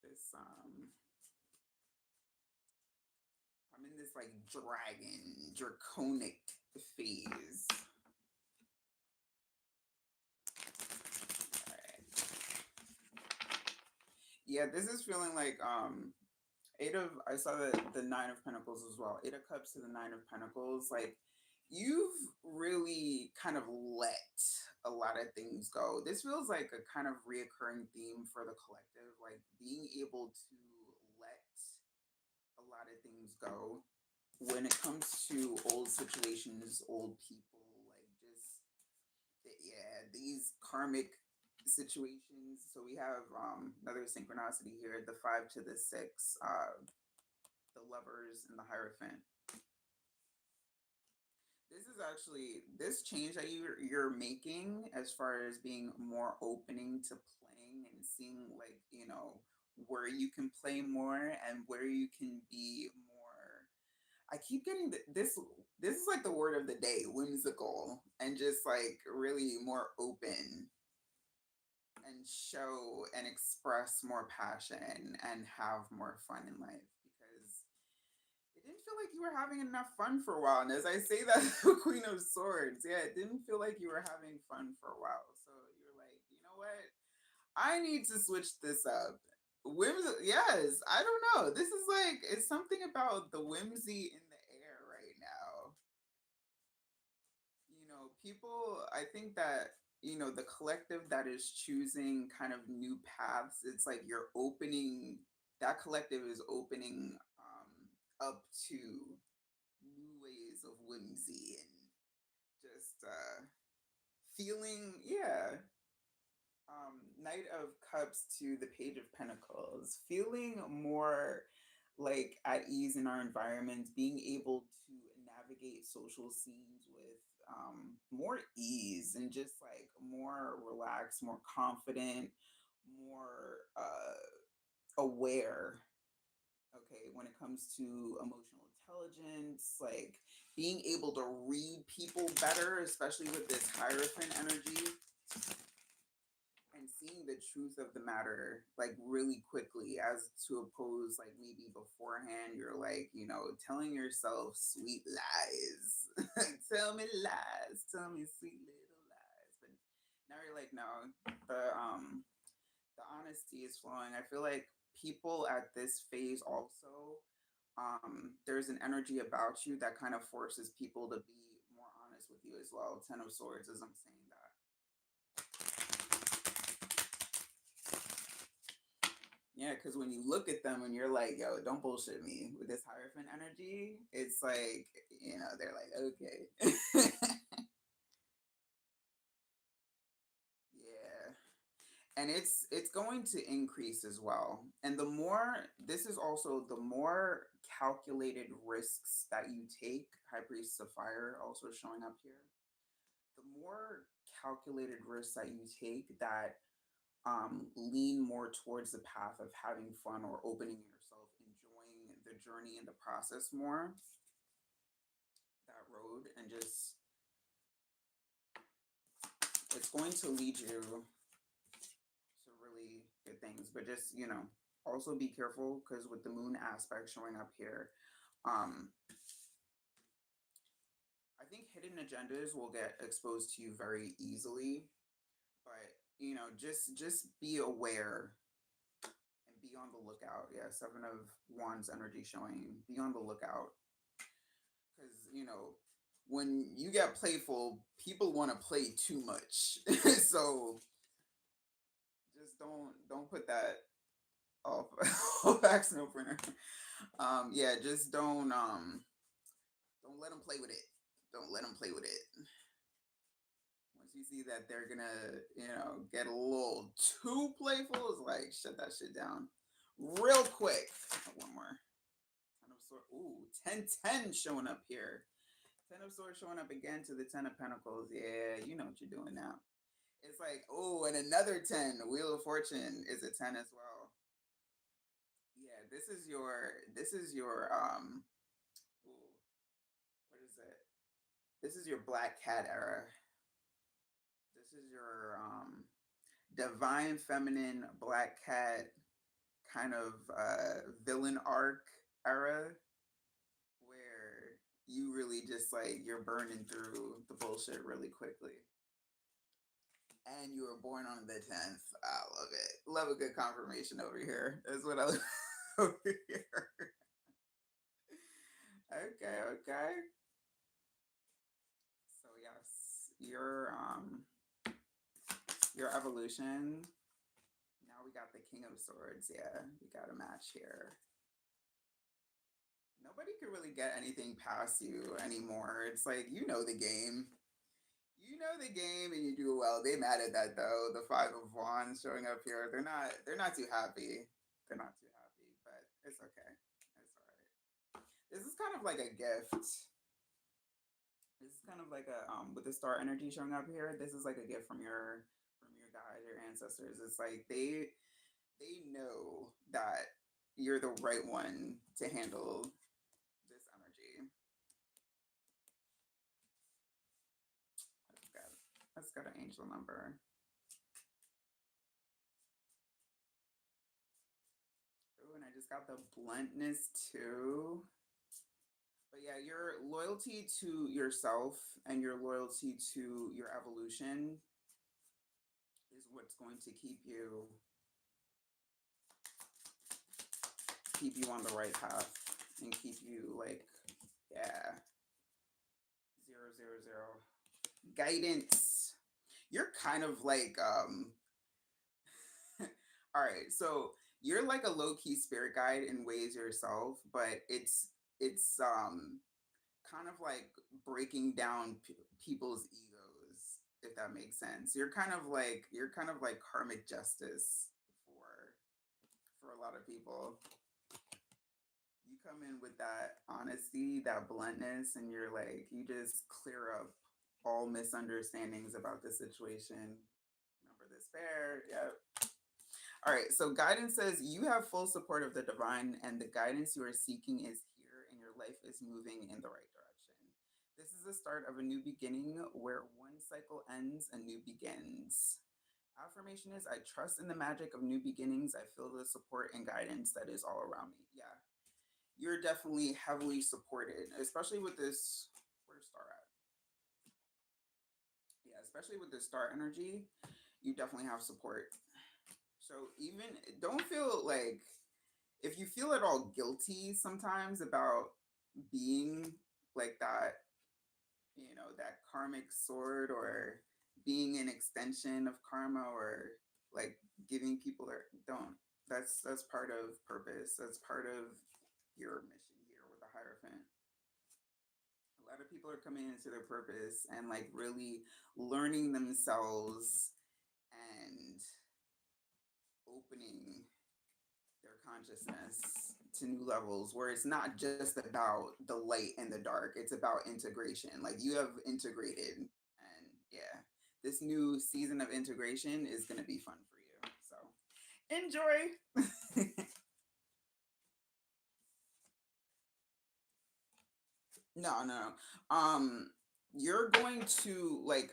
this, I'm in this like dragon, draconic phase. Alright. Yeah, this is feeling like eight of I saw the nine of pentacles as well. Eight of cups to the nine of pentacles. Like you've really kind of let a lot of things go. This feels like a kind of reoccurring theme for the collective, like being able to let a lot of things go when it comes to old situations, old people, like just yeah, these karmic situations. So we have another synchronicity here, the five to the six, the lovers and the hierophant. This is actually this change that you're making as far as being more opening to playing and seeing like where you can play more and where you can be more. I keep getting this. This is like the word of the day: whimsical and just like really more open and show and express more passion and have more fun in life because it didn't feel like you were having enough fun for a while. And as I say that, the Queen of Swords, yeah, it didn't feel like you were having fun for a while. So you're like, you know what? I need to switch this up. Whimsy, yes. I don't know. This is like it's something about the whimsy in the air right now. People. I think that the collective that is choosing kind of new paths. It's like you're opening. That collective is opening up to new ways of whimsy and just feeling. Yeah. Knight of Cups to the Page of Pentacles, feeling more like at ease in our environments, being able to navigate social scenes with more ease and just like more relaxed, more confident, more aware. Okay, when it comes to emotional intelligence, like being able to read people better, especially with this Hierophant energy and seeing the truth of the matter like really quickly as to oppose like maybe beforehand you're like telling yourself sweet lies. Tell me sweet little lies, but now you're like no, the honesty is flowing. I feel like people at this phase also there's an energy about you that kind of forces people to be more honest with you as well. 10 of Swords as I'm saying that. Yeah, because when you look at them and you're like, yo, don't bullshit me with this Hierophant energy, it's like, they're like, okay. Yeah. And it's going to increase as well. And the more this is also the more calculated risks that you take, High Priest of Fire also showing up here. The more calculated risks that you take that lean more towards the path of having fun or opening yourself, enjoying the journey and the process more, that road, and just it's going to lead you to really good things. But just, also be careful because with the moon aspect showing up here, um, I think hidden agendas will get exposed to you very easily. But, just be aware and be on the lookout. Yeah, 7 of Wands energy showing. Be on the lookout because when you get playful, people want to play too much. So just don't put that off off action opener. Yeah, just don't let them play with it. Don't let them play with it. Once you see that they're gonna get a little too playful, it's like shut that shit down real quick. One more. 10 of Swords. Ooh, 10 showing up here. 10 of Swords showing up again to the 10 of Pentacles. Yeah, you know what you're doing now. It's like, oh, and another 10. Wheel of Fortune is a 10 as well. Yeah, this is your ooh, what is it? This is your Black Cat era. This is your divine feminine Black Cat kind of villain arc era where you really just like you're burning through the bullshit really quickly. And you were born on the 10th. I love it. Love a good confirmation over here. That's what I love over here. Okay, okay. So yes, your evolution. Now we got the King of Swords. Yeah, we got a match here. Nobody could really get anything past you anymore. It's like you know the game. You know the game and you do well. They mad at that though. The 5 of Wands showing up here. They're not too happy. They're not too happy, but it's okay. It's all right. This is kind of like a gift. This is kind of like a with the star energy showing up here. This is like a gift from your guides, your ancestors. It's like they know that you're the right one to handle this energy. Let's got an angel number. Oh, and I just got the bluntness too. But yeah, your loyalty to yourself and your loyalty to your evolution is what's going to keep you on the right path and keep you like, yeah, 000 guidance. You're kind of like all right, so you're like a low key spirit guide in ways yourself, but it's kind of like breaking down people's egos, if that makes sense. You're kind of like karmic justice for for a lot of people. You come in with that honesty, that bluntness, and you're like, you just clear up all misunderstandings about the situation. Remember this bear? Yep. All right. So guidance says you have full support of the divine, and the guidance you are seeking is here, and your life is moving in the right direction. This is the start of a new beginning where one cycle ends, a new begins. Affirmation is I trust in the magic of new beginnings. I feel the support and guidance that is all around me. Yeah, you're definitely heavily supported, especially with this. Where's Star at? Yeah, especially with this Star energy, you definitely have support. So even don't feel like if you feel at all guilty sometimes about being like that, that karmic sword or being an extension of karma or like giving people their don't. That's part of purpose. That's part of your mission here with the Hierophant. A lot of people are coming into their purpose and like really learning themselves and opening their consciousness to new levels where it's not just about the light and the dark, it's about integration. Like you have integrated, and yeah, this new season of integration is going to be fun for you. So enjoy. No, no, no. You're going to like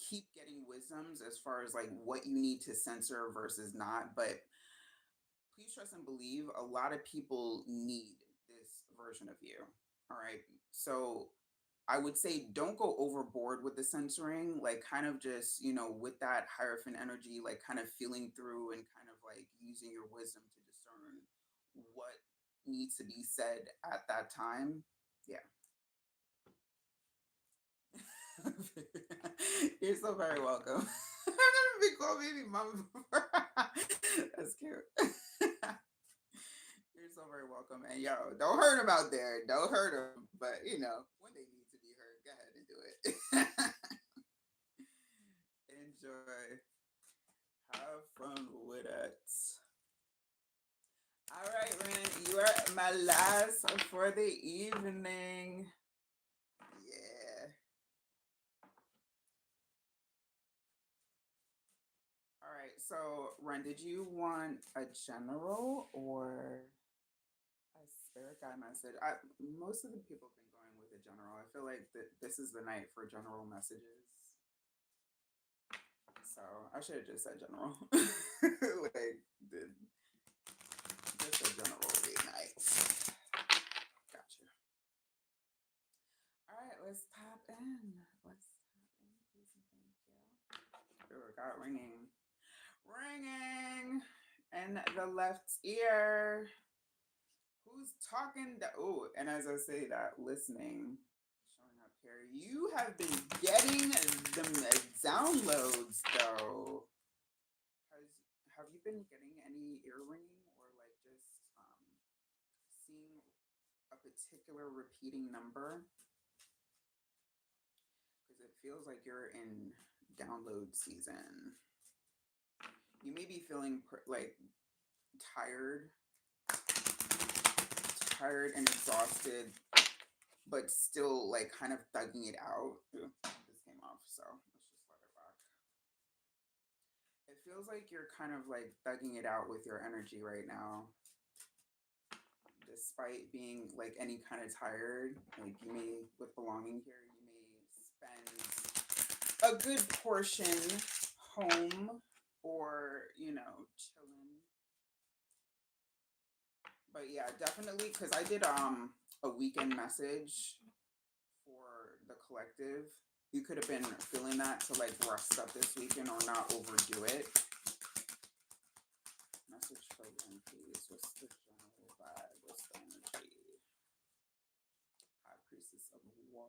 keep getting wisdoms as far as like what you need to censor versus not, but please trust and believe a lot of people need this version of you. All right. So I would say don't go overboard with the censoring, like kind of just, with that Hierophant energy, like kind of feeling through and kind of like using your wisdom to discern what needs to be said at that time. Yeah. You're so very welcome. I've never been called baby mama before. That's cute. You're so very welcome. And yo, don't hurt them out there. Don't hurt them. But when they need to be hurt, go ahead and do it. Enjoy. Have fun with it. All right, Ren, you are my last for the evening. Yeah. All right. So, Ren, did you want a general or a spirit guide message? Most of the people have been going with a general. I feel like this is the night for general messages. So I should have just said general. Like, just a general read night. Gotcha. All right, let's pop in. Let's pop in, please and thank you. Oh, got ringing. Ringing in the left ear. Who's talking? Oh, and as I say that, listening, showing up here. You have been getting the downloads though. Has have you been getting any ear ringing or like just seeing a particular repeating number? Because it feels like you're in download season. You may be feeling like tired, tired and exhausted, but still like kind of thugging it out. Ooh, this came off, so let's just let it rock. It feels like you're kind of like thugging it out with your energy right now, despite being like any kind of tired. Like you may, with belonging here, you may spend a good portion home or chilling. But yeah, definitely because I did a weekend message for the collective. You could have been feeling that to like rest up this weekend or not overdo it. Message for them, please. What's the general vibe? What's the energy? High Priestess of Water.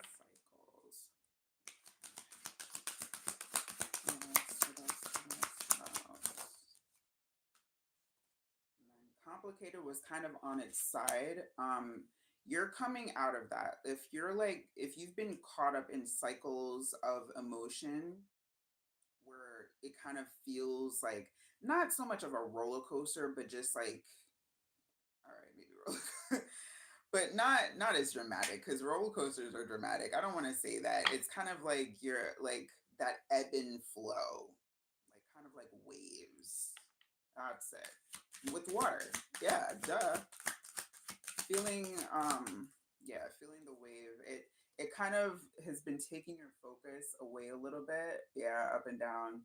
Cycles. Complicated was kind of on its side. You're coming out of that. If you've been caught up in cycles of emotion where it kind of feels like not so much of a roller coaster, but just like, all right, maybe roller, but not as dramatic because roller coasters are dramatic. I don't want to say that. It's kind of like you're like that ebb and flow, like kind of like waves. That's it. With water. Yeah, duh. Feeling feeling the wave. It kind of has been taking your focus away a little bit. Yeah, up and down.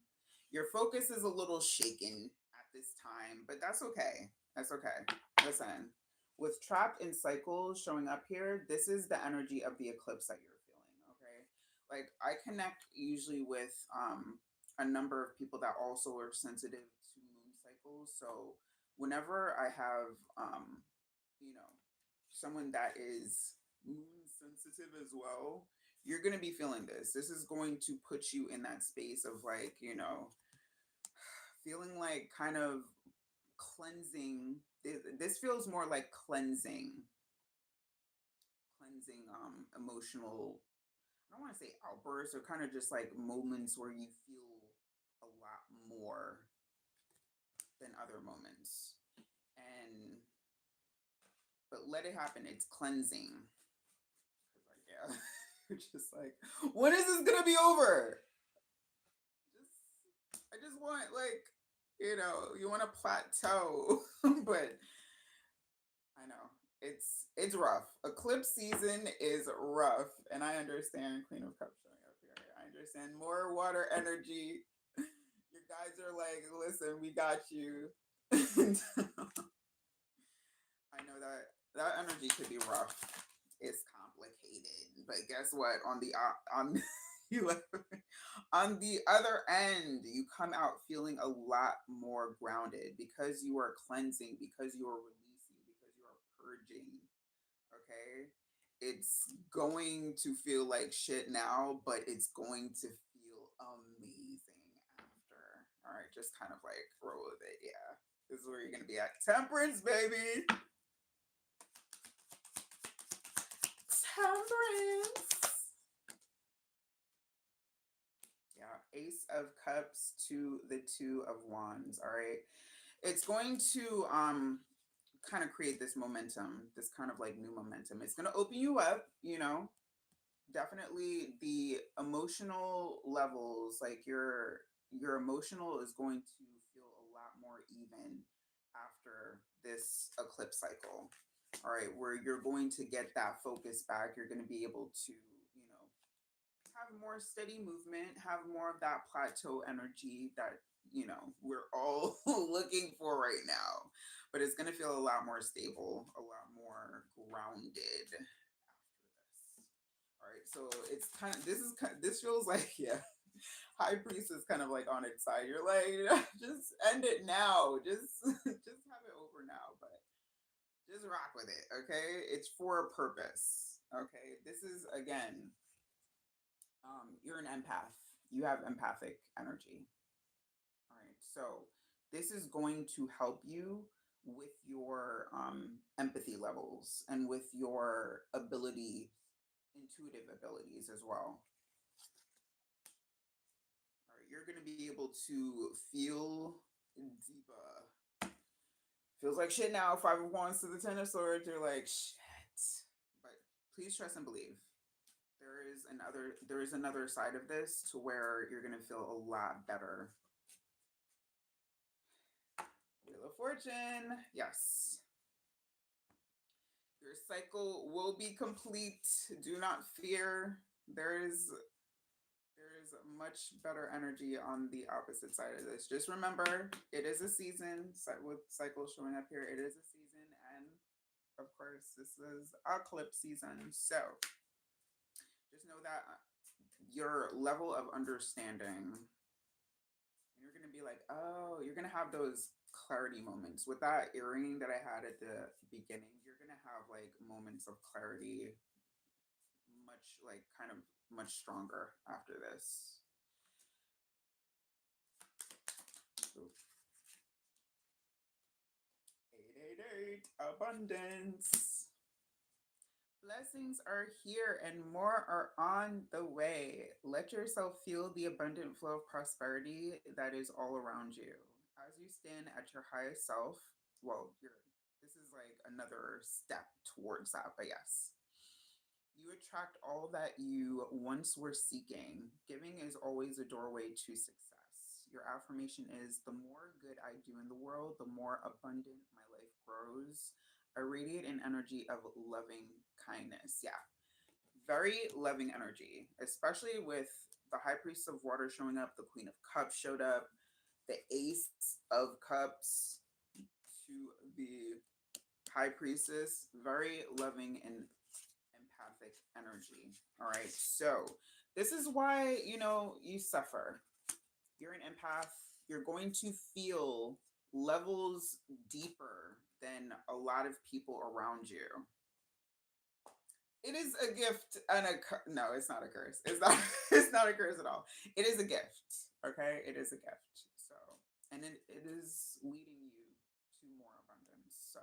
Your focus is a little shaken at this time, but that's okay. That's okay. Listen, with trapped in cycles showing up here, this is the energy of the eclipse that you're feeling, okay? Like I connect usually with a number of people that also are sensitive to moon cycles. So whenever I have you know, someone that is moon sensitive as well, you're going to be feeling this. This is going to put you in that space of like, feeling like kind of cleansing. This feels more like cleansing emotional, I don't want to say outbursts, or kind of just like moments where you feel a lot more than other moments. And but let it happen. It's cleansing. Like, yeah, you're just like, when is this gonna be over? I just want like, you want to plateau, but I know it's rough. Eclipse season is rough, and I understand Queen of Cups showing up here. I understand more water energy. Your guys are like, listen, we got you. I know that energy could be rough. It's complicated, but guess what? On you on the other end, you come out feeling a lot more grounded because you are cleansing, because you are releasing, because you are purging. Okay, it's going to feel like shit now, but it's going to feel amazing after. All right, just kind of like roll with it. Yeah, this is where you're gonna be at. Temperance, baby. Temperance. Yeah, Ace of Cups to the Two of Wands. All right. It's going to kind of create this momentum, this kind of like new momentum. It's going to open you up, Definitely the emotional levels, like your emotional is going to feel a lot more even after this eclipse cycle. All right, where you're going to get that focus back. You're going to be able to, have more steady movement, have more of that plateau energy that, we're all looking for right now. But it's going to feel a lot more stable, a lot more grounded after this. All right, so it's kind of this feels like, yeah, High Priest is kind of like on its side. You're like, just end it now. Just have it over now, but just rock with it, okay? It's for a purpose. Okay. This is again, you're an empath. You have empathic energy. All right. So this is going to help you with your empathy levels and with your intuitive abilities as well. All right. You're going to be able to feel deeper. Feels like shit now. Five of Wands to the Ten of Swords. You're like, shit. But please trust and believe. There is another side of this to where you're gonna feel a lot better. Wheel of Fortune, yes. Your cycle will be complete. Do not fear. There is there's much better energy on the opposite side of this. Just remember, it is a season. With cycles showing up here, it is a season, and of course, this is eclipse season. So just know that your level of understanding, you're gonna be like, oh, you're gonna have those clarity moments with that earring that I had at the beginning. You're gonna have like moments of clarity, much like kind of much stronger after this. Ooh. 888 abundance. Blessings are here and more are on the way. Let yourself feel the abundant flow of prosperity that is all around you. As you stand at your highest self, well, this is like another step towards that, but yes. You attract all that you once were seeking. Giving is always a doorway to success. Your affirmation is the more good I do in the world, the more abundant my life grows. I radiate an energy of loving kindness. Yeah, very loving energy, especially with the High Priest of Water showing up, the Queen of Cups showed up, the Ace of Cups to the High Priestess. Very loving and empathic energy. All right. So this is why, you suffer. You're an empath. You're going to feel levels deeper than a lot of people around you. It is a gift and no, it's not a curse. It's not it's not a curse at all. It is a gift. Okay? It is a gift. So, and it is leading you to more abundance. So,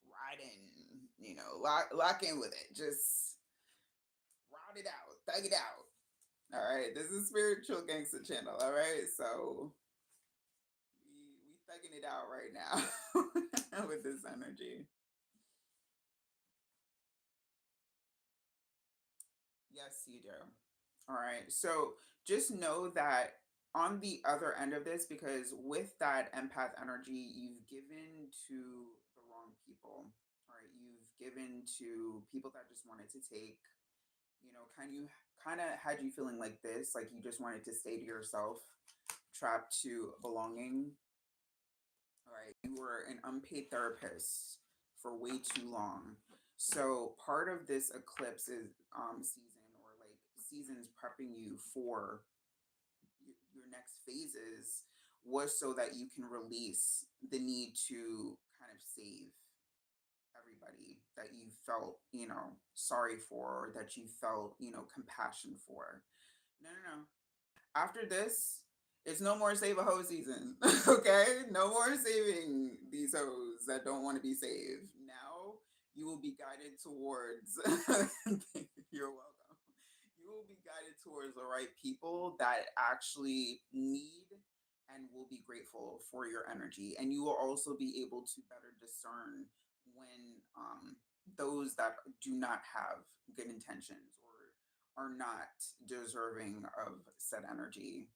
ride in, lock in with it. Just ride it out, thug it out. All right, this is Spiritual Gangster Channel. All right, so we thugging it out right now with this energy. Yes, you do. All right, so just know that on the other end of this, because with that empath energy, you've given to the wrong people. All right, you've given to people that just wanted to take, kind of had you feeling like this, like you just wanted to stay to yourself, trapped to belonging. All right, you were an unpaid therapist for way too long. So part of this eclipse is season, or like seasons prepping you for your next phases, was so that you can release the need to kind of save everybody that you felt, sorry for, or that you felt, compassion for. No, no, no. After this, it's no more save a hoe season. Okay? No more saving these hoes that don't want to be saved. Now you will be guided towards you're welcome. You will be guided towards the right people that actually need and will be grateful for your energy. And you will also be able to better discern when those that do not have good intentions or are not deserving of said energy.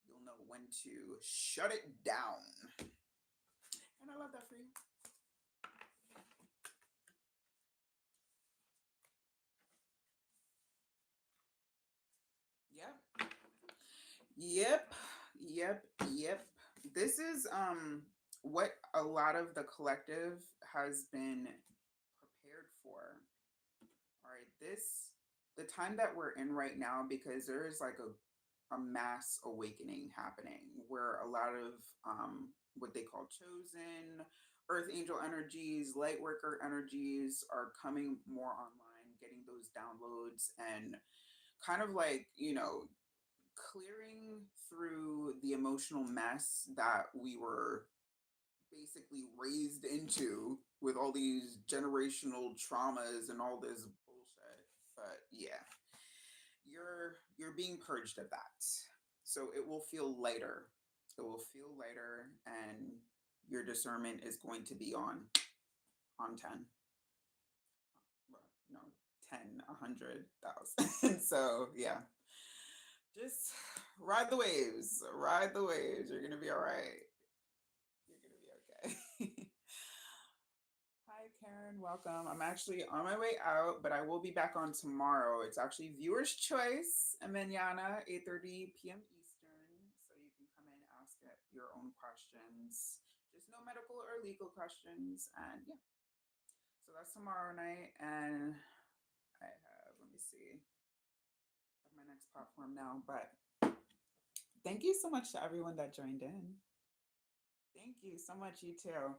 You'll know when to shut it down. And I love that for you. Yep. Yep. Yep. Yep. This is what a lot of the collective has been prepared for. All right, the time that we're in right now, because there is like a mass awakening happening where a lot of what they call chosen earth angel energies, light worker energies are coming more online, getting those downloads and kind of like, clearing through the emotional mess that we were basically raised into with all these generational traumas and all this bullshit. But yeah, you're being purged of that. So it will feel lighter. It will feel lighter, and your discernment is going to be on 10. Well, no, 10, 100,000. So yeah. Just ride the waves. Ride the waves. You're gonna be all right. You're gonna be okay. Hi, Karen. Eastern. Welcome. I'm actually on my way out, but I will be back on tomorrow. It's actually viewer's choice, mañana, 8:30 p.m. Eastern. So you can come in, ask it your own questions. Just no medical or legal questions. And yeah, so that's tomorrow night. And I have, let me see, I have my next platform now. But thank you so much to everyone that joined in. Thank you so much, you too.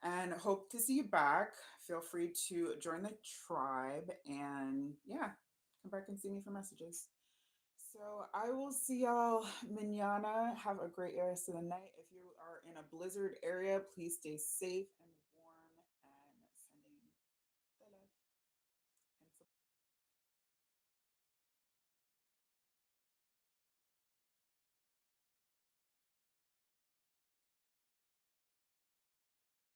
And hope to see you back. Feel free to join the tribe and yeah, come back and see me for messages. So I will see y'all manana. Have a great rest of the night. If you are in a blizzard area, please stay safe and